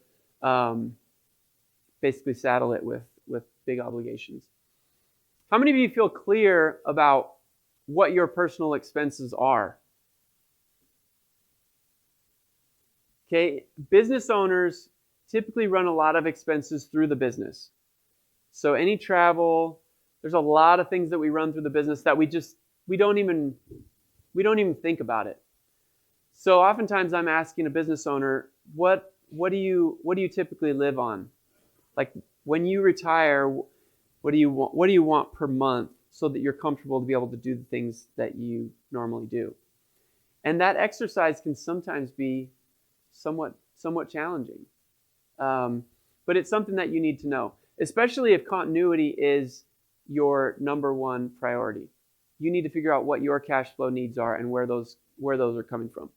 basically saddle it with big obligations. How many of you feel clear about what your personal expenses are? Okay, business owners typically run a lot of expenses through the business. So any travel, there's a lot of things that we run through the business that we don't even think about it. So oftentimes I'm asking a business owner, what do you typically live on? Like when you retire, what do you want per month so that you're comfortable to be able to do the things that you normally do? And that exercise can sometimes be somewhat challenging. But it's something that you need to know, especially if continuity is your number one priority. You need to figure out what your cash flow needs are and where those are coming from.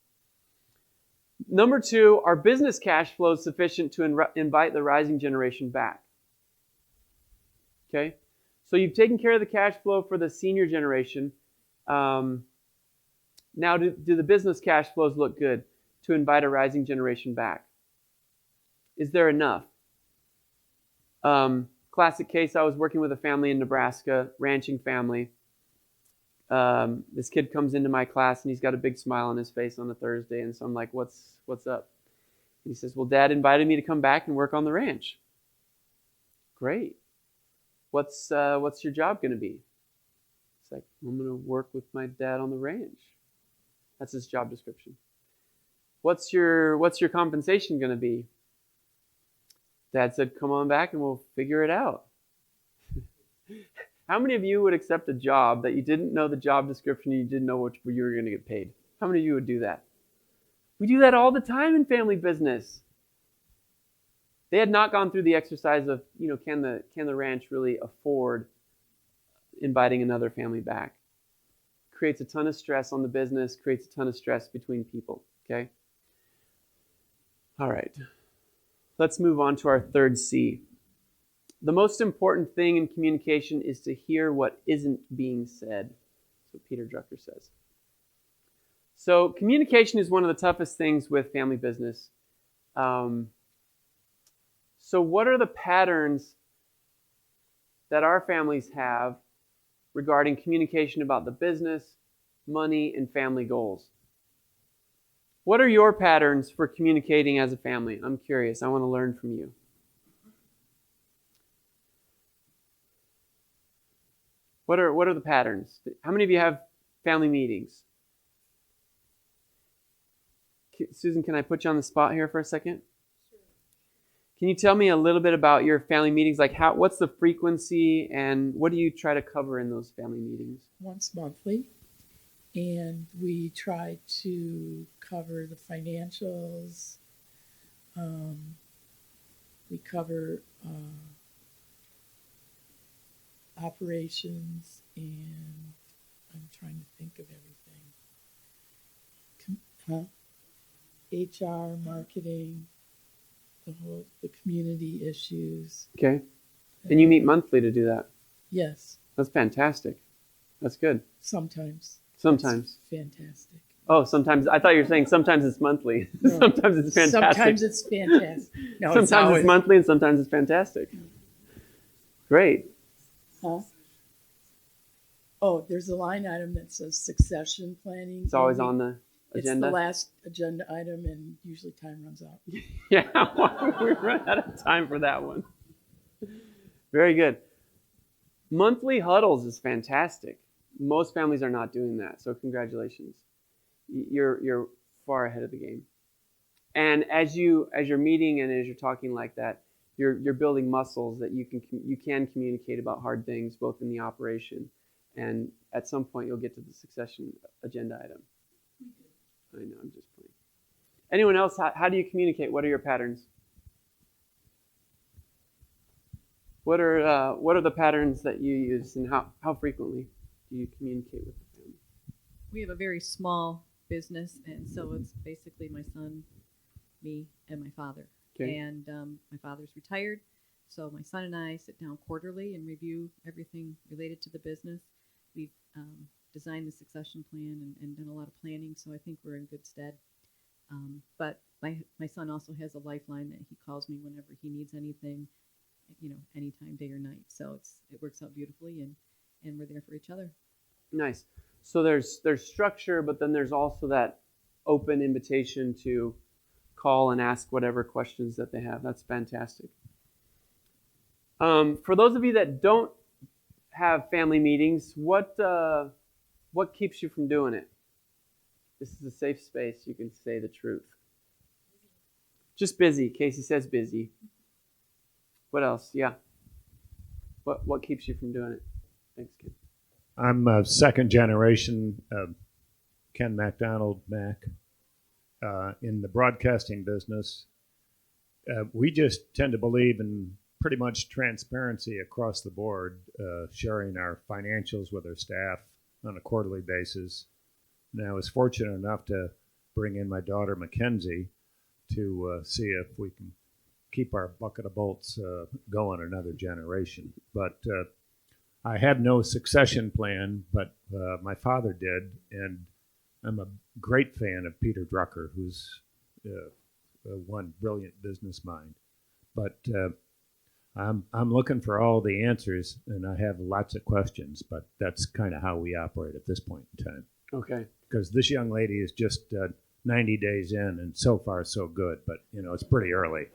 Number 2, are business cash flows sufficient to invite the rising generation back? Okay, so you've taken care of the cash flow for the senior generation. Now, do the business cash flows look good to invite a rising generation back? Is there enough? Classic case, I was working with a family in Nebraska, ranching family. This kid comes into my class and he's got a big smile on his face on a Thursday, and so I'm like, what's up? And he says, well, Dad invited me to come back and work on the ranch. Great. What's your job going to be? It's like, I'm going to work with my dad on the ranch. That's his job description. What's your compensation going to be? Dad said, come on back and we'll figure it out. How many of you would accept a job that you didn't know the job description and you didn't know what you were going to get paid? How many of you would do that? We do that all the time in family business. They had not gone through the exercise of, can the ranch really afford inviting another family back? Creates a ton of stress on the business, creates a ton of stress between people, okay? All right. Let's move on to our third C. The most important thing in communication is to hear what isn't being said. That's what Peter Drucker says. So communication is one of the toughest things with family business. So what are the patterns that our families have regarding communication about the business, money, and family goals? What are your patterns for communicating as a family? I'm curious. I want to learn from you. What are the patterns? How many of you have family meetings? Susan, can I put you on the spot here for a second? Sure. Can you tell me a little bit about your family meetings? Like what's the frequency and what do you try to cover in those family meetings? Once monthly. And we try to cover the financials. We cover operations, and I'm trying to think of everything. HR, marketing, the community issues. Okay. And you meet monthly to do that? Yes. That's fantastic. That's good. Sometimes. Sometimes. It's fantastic. Oh, sometimes. I thought you were saying sometimes it's monthly. No. Sometimes it's fantastic. Sometimes it's fantastic. No, sometimes it's monthly and sometimes it's fantastic. Great. Huh? Oh, there's a line item that says succession planning. It's always on the agenda. It's the last agenda item, and usually time runs out. Yeah, we run out of time for that one. Very good. Monthly huddles is fantastic. Most families are not doing that, so congratulations. You're far ahead of the game. And as you're meeting and as you're talking like that, you're building muscles that you can communicate about hard things, both in the operation and at some point you'll get to the succession agenda item. I know, I'm just playing. Anyone else? How do you communicate? What are your patterns? What are the patterns that you use, and how frequently do you communicate with the family? We have a very small business, and so it's basically my son, me, and my father. Okay. And my father's retired, so my son and I sit down quarterly and review everything related to the business. We've designed the succession plan and done a lot of planning, so I think we're in good stead. But my son also has a lifeline that he calls me whenever he needs anything, anytime, day or night. So it works out beautifully, and we're there for each other. Nice. So there's structure, but then there's also that open invitation to call and ask whatever questions that they have. That's fantastic. For those of you that don't have family meetings, what keeps you from doing it? This is a safe space. You can say the truth. Just busy. Casey says busy. What else? Yeah. What keeps you from doing it? Thanks, Ken. I'm a second generation Ken MacDonald Mac in the broadcasting business. We just tend to believe in pretty much transparency across the board, sharing our financials with our staff on a quarterly basis. And I was fortunate enough to bring in my daughter Mackenzie to see if we can keep our bucket of bolts going another generation. But I have no succession plan, but my father did, and I'm a great fan of Peter Drucker, who's one brilliant business mind. But I'm looking for all the answers, and I have lots of questions, but that's kind of how we operate at this point in time. Okay. Because this young lady is just 90 days in, and so far so good, but it's pretty early.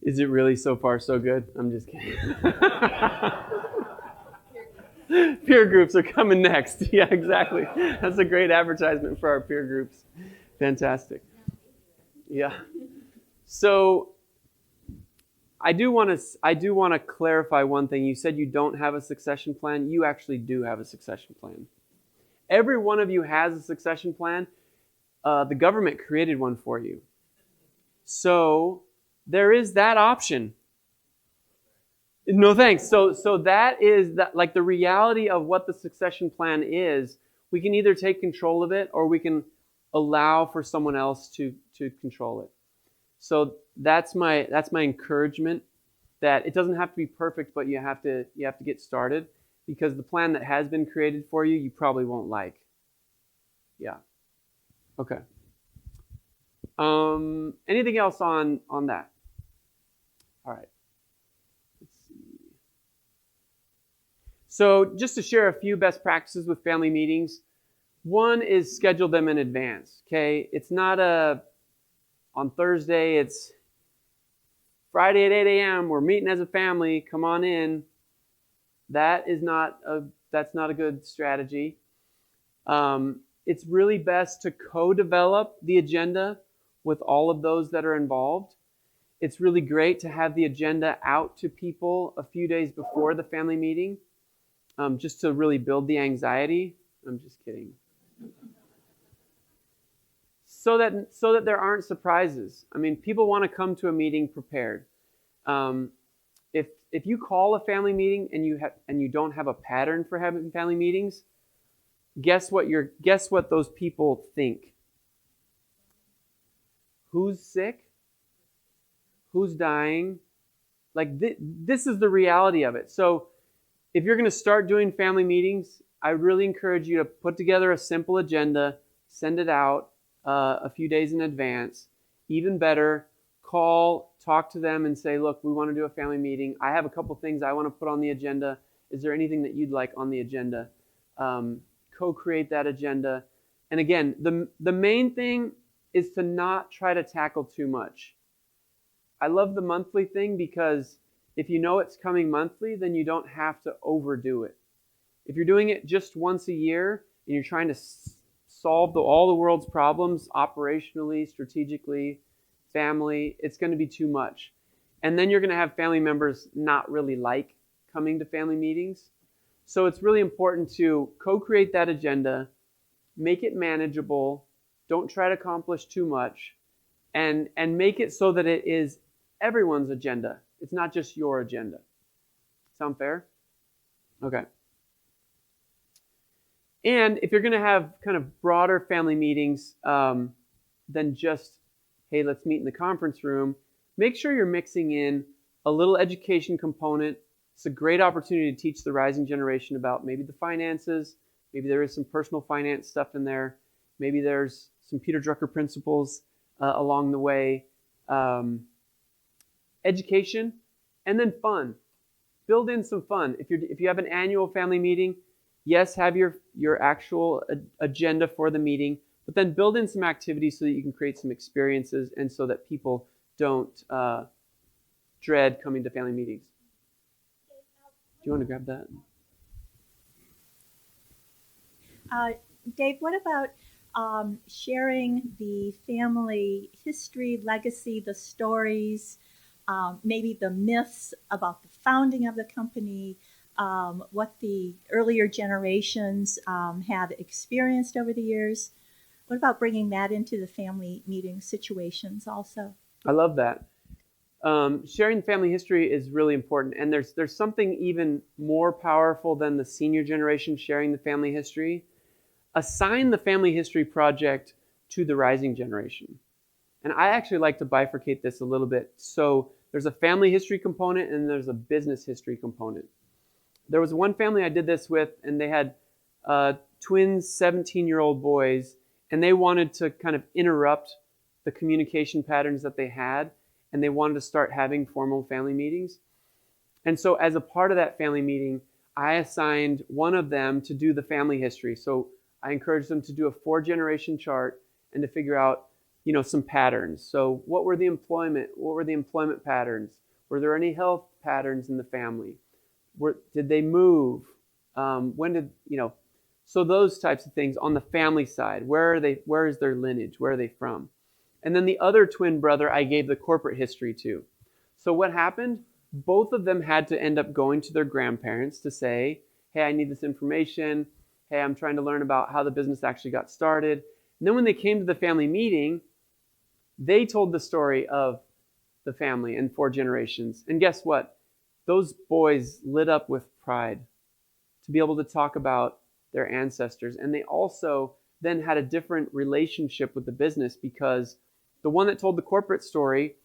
Is it really so far so good? I'm just kidding. Peer groups are coming next. Yeah, exactly. That's a great advertisement for our peer groups. Fantastic. Yeah. So I do want to clarify one thing. You said you don't have a succession plan. You actually do have a succession plan. Every one of you has a succession plan. The government created one for you. So there is that option. No thanks. So that is like the reality of what the succession plan is. We can either take control of it or we can allow for someone else to control it. So that's my encouragement, that it doesn't have to be perfect, but you have to get started, because the plan that has been created for you, you probably won't like. Yeah. Okay. Anything else on that? All right. Let's see. So just to share a few best practices with family meetings. One is schedule them in advance. Okay, it's not on Thursday. It's Friday at 8 a.m. We're meeting as a family. Come on in. That's not a good strategy. It's really best to co-develop the agenda with all of those that are involved. It's really great to have the agenda out to people a few days before the family meeting, just to really build the anxiety. I'm just kidding. So that there aren't surprises. I mean, people want to come to a meeting prepared. if you call a family meeting and you don't have a pattern for having family meetings, guess what those people think? Who's sick? Who's dying? Like this is the reality of it. So if you're going to start doing family meetings, I really encourage you to put together a simple agenda, send it out a few days in advance. Even better, call, talk to them and say, look, we want to do a family meeting. I have a couple things I want to put on the agenda. Is there anything that you'd like on the agenda? Co-create that agenda. And again, the main thing is to not try to tackle too much. I love the monthly thing because if you know it's coming monthly, then you don't have to overdo it. If you're doing it just once a year and you're trying to solve all the world's problems operationally, strategically, family, it's going to be too much. And then you're going to have family members not really like coming to family meetings. So it's really important to co-create that agenda, make it manageable, don't try to accomplish too much, and make it so that it is everyone's agenda. It's not just your agenda. Sound fair? Okay. And if you're going to have kind of broader family meetings than just, hey, let's meet in the conference room, make sure you're mixing in a little education component. It's a great opportunity to teach the rising generation about maybe the finances. Maybe there is some personal finance stuff in there. Maybe there's some Peter Drucker principles along the way. Education, and then fun. Build in some fun. If you have an annual family meeting, yes, have your actual agenda for the meeting, but then build in some activities so that you can create some experiences and so that people don't dread coming to family meetings. Do you want to grab that? Dave, what about sharing the family history, legacy, the stories, maybe the myths about the founding of the company, what the earlier generations have experienced over the years? What about bringing that into the family meeting situations also? I love that. Sharing family history is really important, and there's something even more powerful than the senior generation sharing the family history. Assign the family history project to the rising generation. And I actually like to bifurcate this a little bit. So there's a family history component and there's a business history component. There was one family I did this with, and they had twins, 17-year-old boys, and they wanted to kind of interrupt the communication patterns that they had, and they wanted to start having formal family meetings. And so as a part of that family meeting, I assigned one of them to do the family history. So I encouraged them to do a 4-generation chart and to figure out, some patterns. So what were the employment patterns? Were there any health patterns in the family? Did they move? So those types of things on the family side. Where is their lineage? Where are they from? And then the other twin brother, I gave the corporate history to. So what happened? Both of them had to end up going to their grandparents to say, hey, I need this information. Hey, I'm trying to learn about how the business actually got started. And then when they came to the family meeting, they told the story of the family and 4 generations. And guess what? Those boys lit up with pride to be able to talk about their ancestors. And they also then had a different relationship with the business because the one that told the corporate story,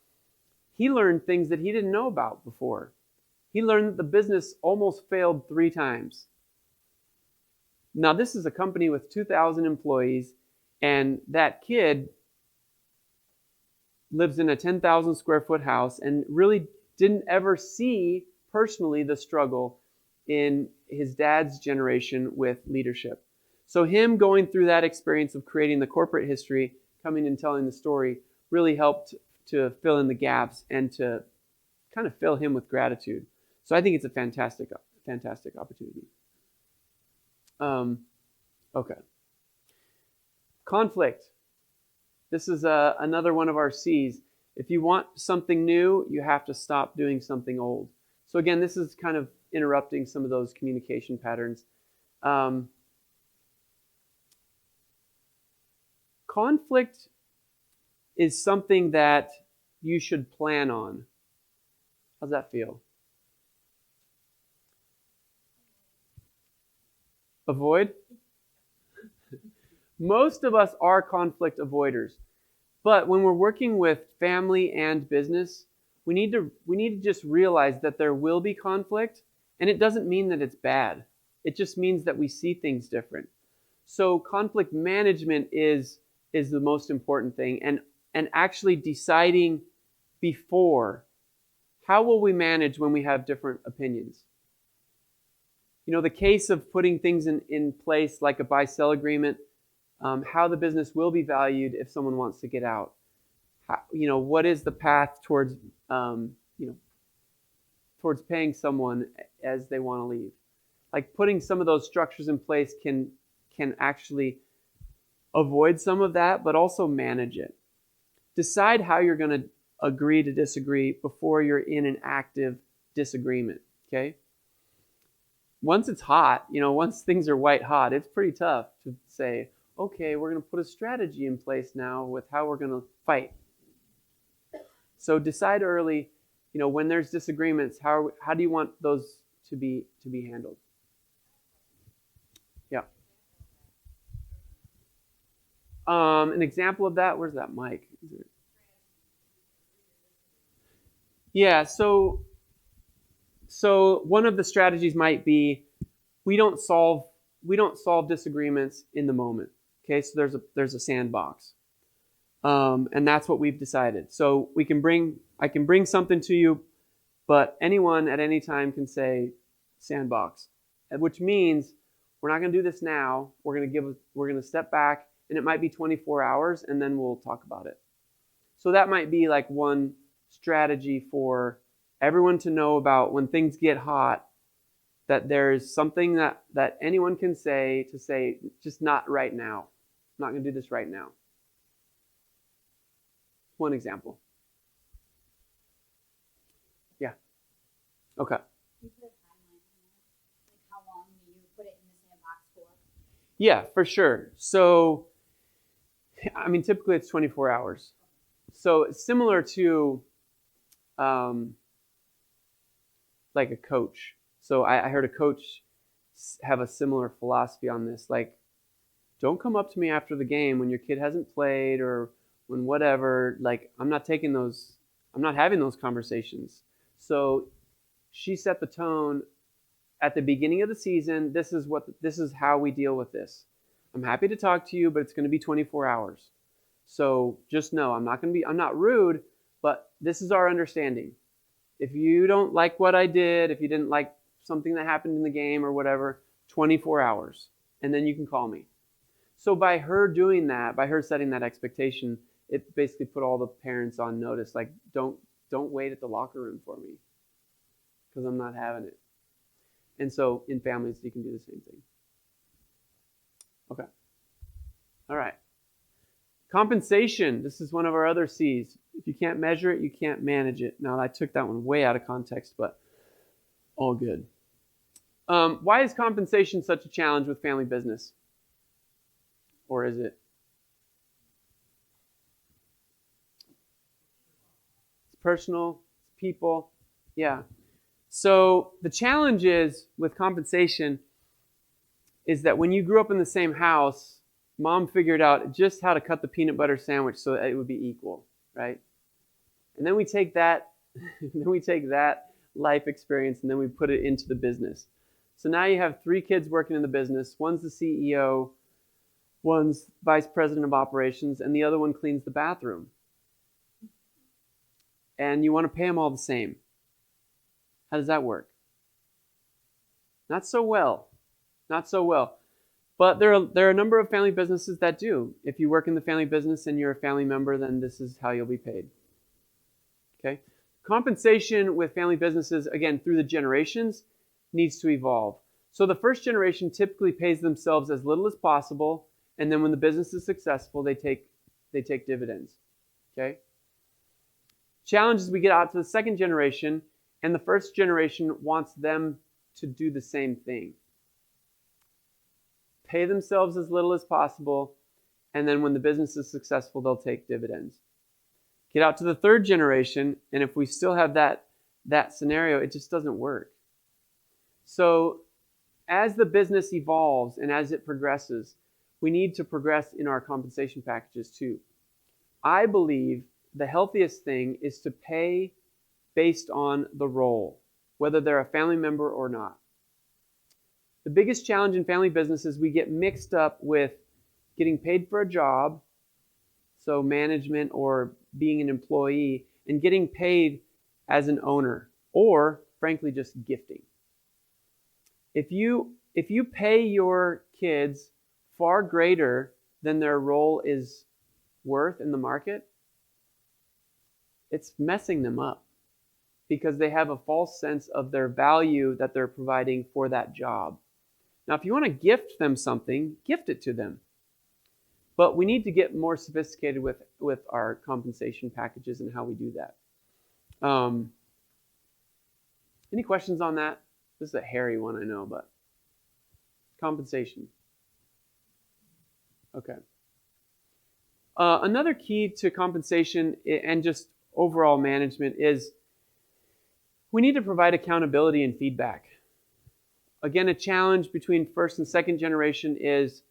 he learned things that he didn't know about before. He learned that the business almost failed 3 times. Now, this is a company with 2,000 employees, and that kid lives in a 10,000 square foot house and really didn't ever see personally the struggle in his dad's generation with leadership. So him going through that experience of creating the corporate history, coming and telling the story, really helped to fill in the gaps and to kind of fill him with gratitude. So I think it's a fantastic opportunity. Okay. Conflict. This is another one of our C's. If you want something new, you have to stop doing something old. So again, this is kind of interrupting some of those communication patterns. Conflict is something that you should plan on. How's that feel? Avoid? Most of us are conflict avoiders. But when we're working with family and business, we need to just realize that there will be conflict, and it doesn't mean that it's bad. It just means that we see things different. So conflict management is the most important thing, and actually deciding before, how will we manage when we have different opinions? You know, the case of putting things in place like a buy-sell agreement, how the business will be valued if someone wants to get out. What is the path towards, towards paying someone as they want to leave? Like putting some of those structures in place can actually avoid some of that, but also manage it. Decide how you're going to agree to disagree before you're in an active disagreement, okay? Once it's hot, once things are white hot, it's pretty tough to say, okay, we're going to put a strategy in place now with how we're going to fight. So decide early, when there's disagreements, how do you want those to be handled? Yeah. An example of that, where's that mic? Yeah, so one of the strategies might be we don't solve disagreements in the moment. Okay, so there's a sandbox. And that's what we've decided. So I can bring something to you, but anyone at any time can say sandbox, which means we're not going to do this now. We're going to step back, and it might be 24 hours, and then we'll talk about it. So that might be like one strategy for everyone to know about when things get hot, that there's something that anyone can say just not right now. I'm not going to do this right now. One example. Yeah. Okay. You put a timeline on that? Like how long do you put it in the sandbox for? Yeah, for sure. So, typically it's 24 hours. So it's similar to like a coach. So I heard a coach have a similar philosophy on this. Like, don't come up to me after the game when your kid hasn't played or when whatever. Like, I'm not having those conversations. So she set the tone at the beginning of the season. This is how we deal with this. I'm happy to talk to you, but it's going to be 24 hours. So just know I'm not rude, but this is our understanding. If you don't like what I did, if you didn't like something that happened in the game or whatever, 24 hours, and then you can call me. So by her doing that, by her setting that expectation, it basically put all the parents on notice, like, don't wait at the locker room for me because I'm not having it. And so in families, you can do the same thing. Okay. All right. Compensation. This is one of our other C's. If you can't measure it, you can't manage it. Now, I took that one way out of context, but all good. Why is compensation such a challenge with family business? Or is it? It's personal. It's people. Yeah. So the challenge is with compensation is that when you grew up in the same house, Mom figured out just how to cut the peanut butter sandwich so that it would be equal, right? And then we take that life experience and then we put it into the business. So now you have 3 kids working in the business. One's the CEO, one's vice president of operations, and the other one cleans the bathroom. And you want to pay them all the same. How does that work? Not so well. Not so well. But there are a number of family businesses that do. If you work in the family business and you're a family member, then this is how you'll be paid. Okay? Compensation with family businesses, again, through the generations, needs to evolve. So the first generation typically pays themselves as little as possible, and then when the business is successful, they take dividends. Okay? Challenge is we get out to the second generation, and the first generation wants them to do the same thing. Pay themselves as little as possible, and then when the business is successful, they'll take dividends. Get out to the third generation, and if we still have that scenario, it just doesn't work. So as the business evolves and as it progresses, we need to progress in our compensation packages too. I believe the healthiest thing is to pay based on the role, whether they're a family member or not. The biggest challenge in family business is we get mixed up with getting paid for a job, so management or being an employee, and getting paid as an owner, or frankly just gifting. If you pay your kids far greater than their role is worth in the market, it's messing them up because they have a false sense of their value that they're providing for that job. Now, if you want to gift them something, gift it to them. But we need to get more sophisticated with our compensation packages and how we do that. Any questions on that? This is a hairy one, I know, but compensation. Okay. Another key to compensation and just overall management is we need to provide accountability and feedback. Again, a challenge between first and second generation is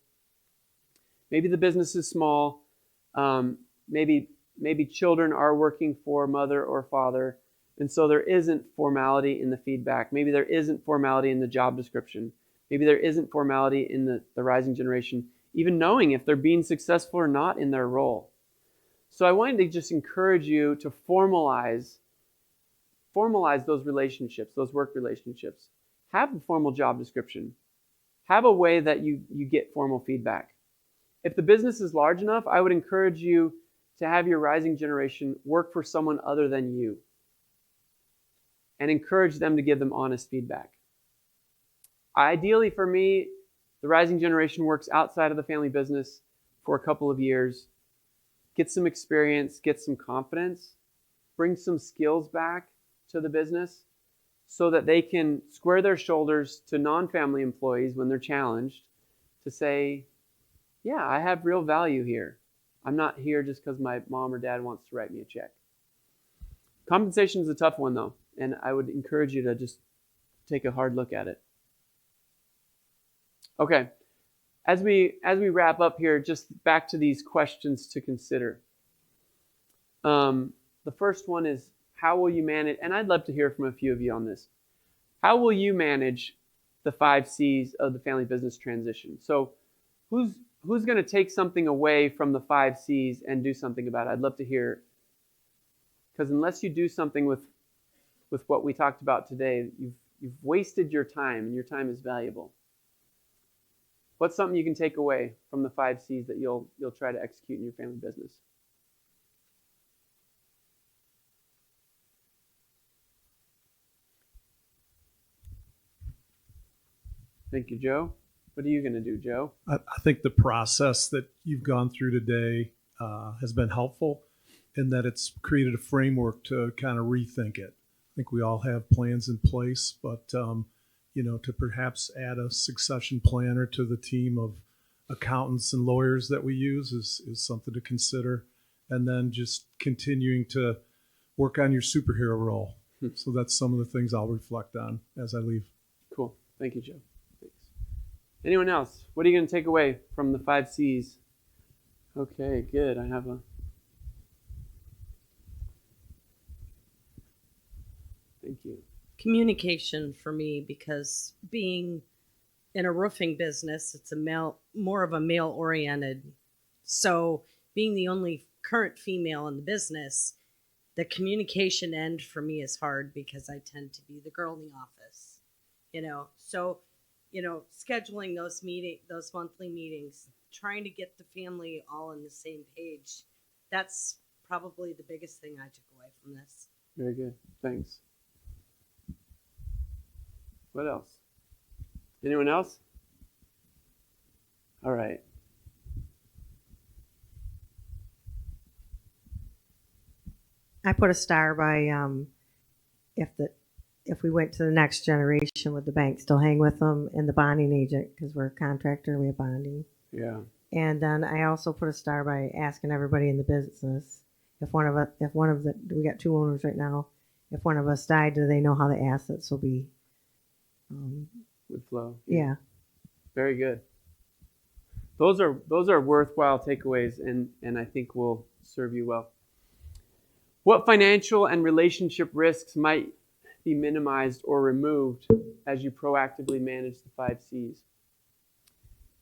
maybe the business is small, maybe children are working for mother or father, and so there isn't formality in the feedback. Maybe there isn't formality in the job description. Maybe there isn't formality in the rising generation, even knowing if they're being successful or not in their role. So I wanted to just encourage you to formalize those relationships, those work relationships. Have a formal job description. Have a way that you get formal feedback. If the business is large enough, I would encourage you to have your rising generation work for someone other than you and encourage them to give them honest feedback. Ideally for me, the rising generation works outside of the family business for a couple of years, get some experience, get some confidence, bring some skills back to the business so that they can square their shoulders to non-family employees when they're challenged to say, yeah, I have real value here. I'm not here just because my mom or dad wants to write me a check. Compensation is a tough one, though, and I would encourage you to just take a hard look at it. Okay, as we wrap up here, just back to these questions to consider. The first one is, how will you manage, and I'd love to hear from a few of you on this. How will you manage the 5 C's of the family business transition? So who's going to take something away from the 5 C's and do something about it? I'd love to hear, because unless you do something with what we talked about today, you've wasted your time, and your time is valuable. What's something you can take away from the 5 C's that you'll try to execute in your family business? Thank you, Joe. What are you going to do, Joe? I think the process that you've gone through today has been helpful in that it's created a framework to kind of rethink it. I think we all have plans in place, but to perhaps add a succession planner to the team of accountants and lawyers that we use is something to consider. And then just continuing to work on your superhero role. So that's some of the things I'll reflect on as I leave. Cool. Thank you, Joe. Anyone else? What are you going to take away from the 5 C's? Okay, good. I have a... Thank you. Communication for me, because being in a roofing business, it's more of a male-oriented. So being the only current female in the business, the communication end for me is hard because I tend to be the girl in the office. So scheduling those monthly meetings, trying to get the family all on the same page, that's probably the biggest thing I took away from this. Very good. Thanks. What else? Anyone else? All right. I put a star by if we went to the next generation, would the bank still hang with them, and the bonding agent, because we're a contractor, we have bonding. Yeah. And then I also put a star by asking everybody in the business if one of we got 2 owners right now. If one of us died, do they know how the assets will be would flow. Yeah. Very good. Those are worthwhile takeaways, and I think will serve you well. What financial and relationship risks might be minimized or removed as you proactively manage the 5 C's?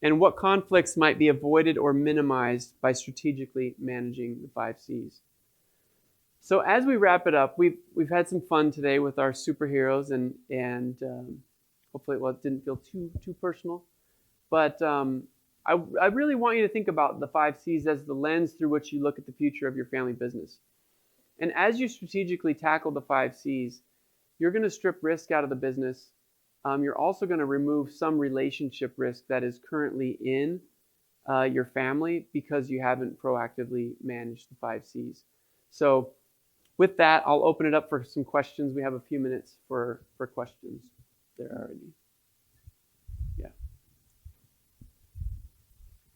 And what conflicts might be avoided or minimized by strategically managing the 5 C's? So as we wrap it up, we've had some fun today with our superheroes, and hopefully it didn't feel too personal. But I really want you to think about the 5 C's as the lens through which you look at the future of your family business. And as you strategically tackle the 5 C's, you're going to strip risk out of the business. You're also going to remove some relationship risk that is currently in your family because you haven't proactively managed the 5 C's. So with that, I'll open it up for some questions. We have a few minutes for questions. There are any. Yeah.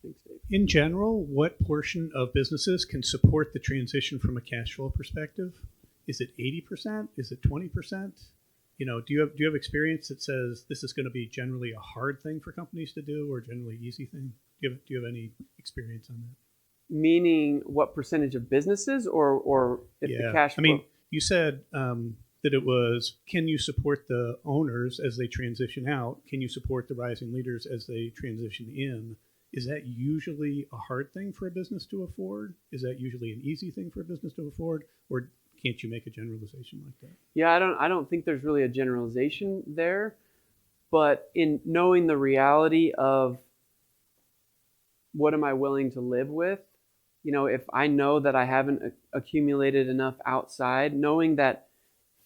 Thanks, Dave. In general, what portion of businesses can support the transition from a cash flow perspective? Is it 80%? Is it 20%? Do you have experience that says this is going to be generally a hard thing for companies to do or generally easy thing? Do you have any experience on that? Meaning what percentage of businesses or if the cash flow? I mean, you said that it was, can you support the owners as they transition out? Can you support the rising leaders as they transition in? Is that usually a hard thing for a business to afford? Is that usually an easy thing for a business to afford? Or can't you make a generalization like that? Yeah, I don't think there's really a generalization there. But in knowing the reality of what am I willing to live with, if I know that I haven't accumulated enough outside, knowing that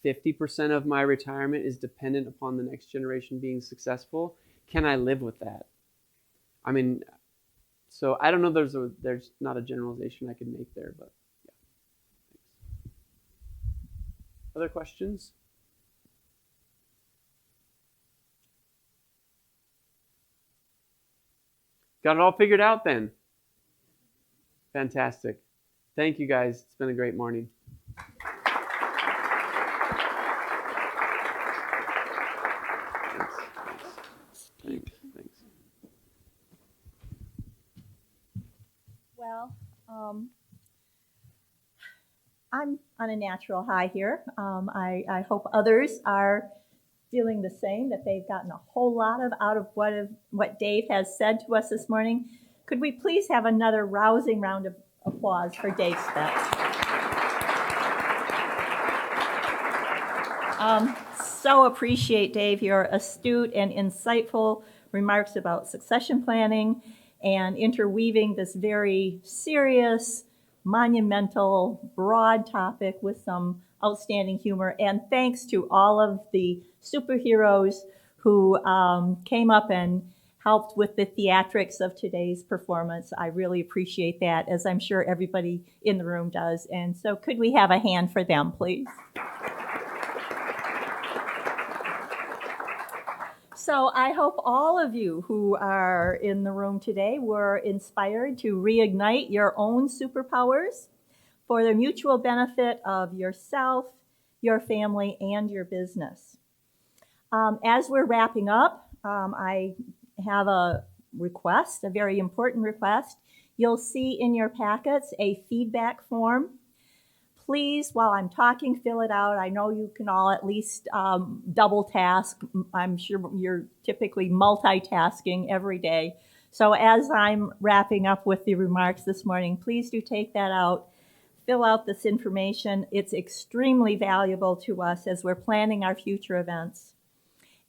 50% of my retirement is dependent upon the next generation being successful, can I live with that? I mean, so I don't know. There's not a generalization I could make there, but yeah. Thanks. Other questions? Got it all figured out then? Fantastic. Thank you guys. It's been a great morning. Thanks. Well, I'm on a natural high here. I hope others are feeling the same, that they've gotten a whole lot out of what Dave has said to us this morning. Could we please have another rousing round of applause for Dave Specht? So appreciate, Dave, your astute and insightful remarks about succession planning and interweaving this very serious, monumental, broad topic with some outstanding humor. And thanks to all of the superheroes who came up and helped with the theatrics of today's performance. I really appreciate that, as I'm sure everybody in the room does. And so could we have a hand for them, please? So I hope all of you who are in the room today were inspired to reignite your own superpowers for the mutual benefit of yourself, your family, and your business. As we're wrapping up, I have a request, a very important request. You'll see in your packets a feedback form. Please, while I'm talking, fill it out. I know you can all at least double task. I'm sure you're typically multitasking every day. So as I'm wrapping up with the remarks this morning, please do take that out. Fill out this information. It's extremely valuable to us as we're planning our future events.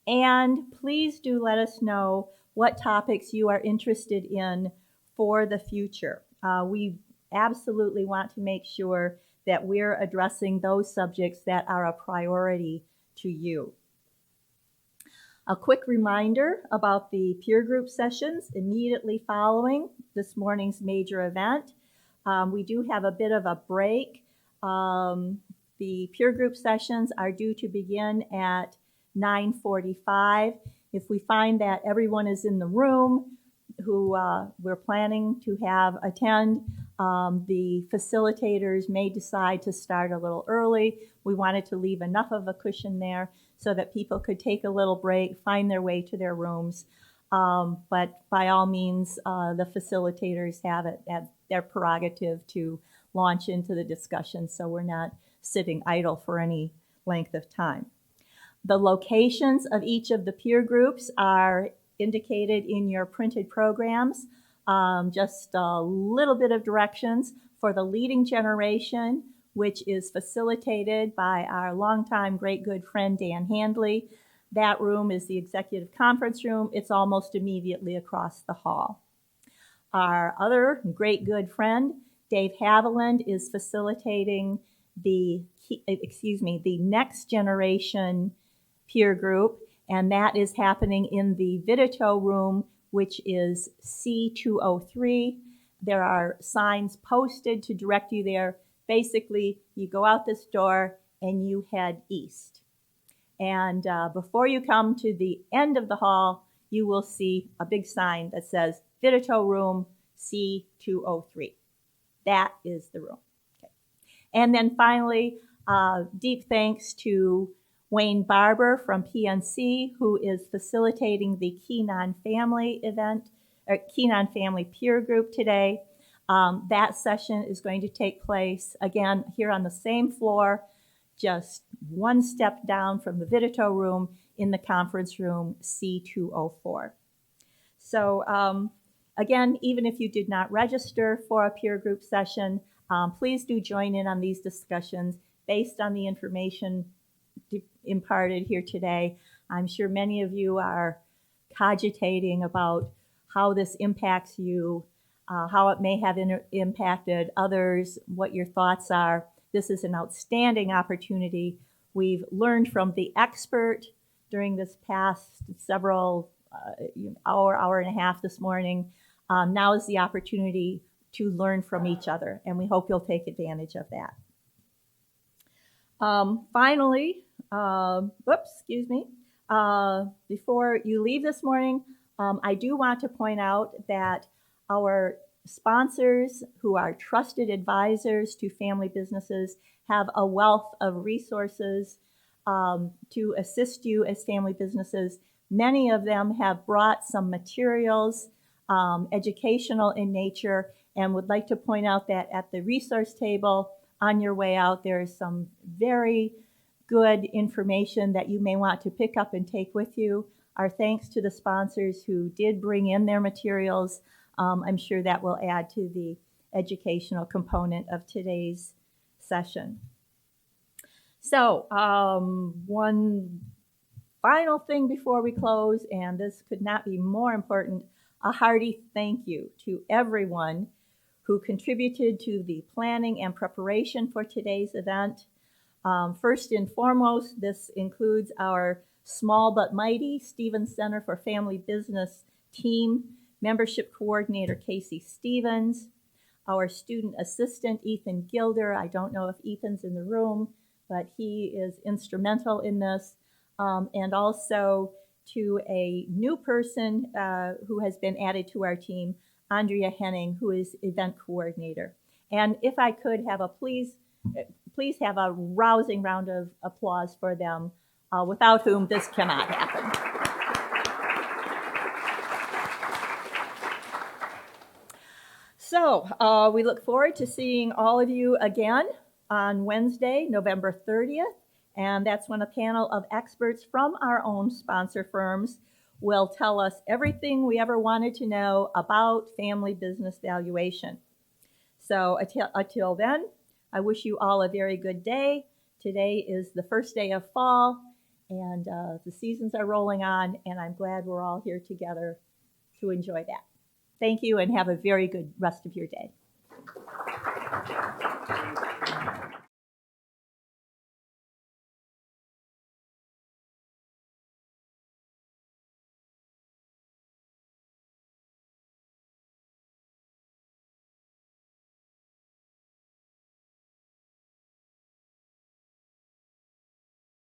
And please do let us know what topics you are interested in for the future. We absolutely want to make sure that we're addressing those subjects that are a priority to you. A quick reminder about the peer group sessions immediately following this morning's major event. We do have a bit of a break. The peer group sessions are due to begin at 9:45. If we find that everyone is in the room who we're planning to have attend, The facilitators may decide to start a little early. We wanted to leave enough of a cushion there so that people could take a little break, find their way to their rooms. But by all means, the facilitators have it at their prerogative to launch into the discussion, so we're not sitting idle for any length of time. The locations of each of the peer groups are indicated in your printed programs. Just a little bit of directions for the leading generation, which is facilitated by our longtime great good friend Dan Handley. That room is the executive conference room. It's almost immediately across the hall. Our other great good friend, Dave Haviland, is facilitating the next generation peer group, and that is happening in the Vidito room, which is C203. There are signs posted to direct you there. Basically, you go out this door and you head east. And before you come to the end of the hall, you will see a big sign that says Vidito room C203. That is the room. Okay. And then finally, deep thanks to Wayne Barber from PNC, who is facilitating the Keenan Family event, or Keenan Family Peer Group today. That session is going to take place, again, here on the same floor, just one step down from the Vidito room in the conference room C204. So again, even if you did not register for a peer group session, please do join in on these discussions based on the information imparted here today. I'm sure many of you are cogitating about how this impacts you, how it may have impacted others, what your thoughts are. This is an outstanding opportunity. We've learned from the expert during this past several hour and a half this morning. Now is the opportunity to learn from each other, and we hope you'll take advantage of that. Finally, before you leave this morning, I do want to point out that our sponsors, who are trusted advisors to family businesses, have a wealth of resources to assist you as family businesses. Many of them have brought some materials, educational in nature, and would like to point out that at the resource table on your way out, there is some very good information that you may want to pick up and take with you. Our thanks to the sponsors who did bring in their materials. I'm sure that will add to the educational component of today's session. So one final thing before we close, and this could not be more important, a hearty thank you to everyone who contributed to the planning and preparation for today's event. First and foremost, this includes our small but mighty Stevens Center for Family Business team, membership coordinator Casey Stevens, our student assistant Ethan Gilder. I don't know if Ethan's in the room, but he is instrumental in this. And also to a new person who has been added to our team, Andrea Henning, who is event coordinator. And if I could have a please have a rousing round of applause for them, without whom this cannot happen. So we look forward to seeing all of you again on Wednesday, November 30th. And that's when a panel of experts from our own sponsor firms will tell us everything we ever wanted to know about family business valuation. So until then, I wish you all a very good day. Today is the first day of fall, and the seasons are rolling on, and I'm glad we're all here together to enjoy that. Thank you, and have a very good rest of your day.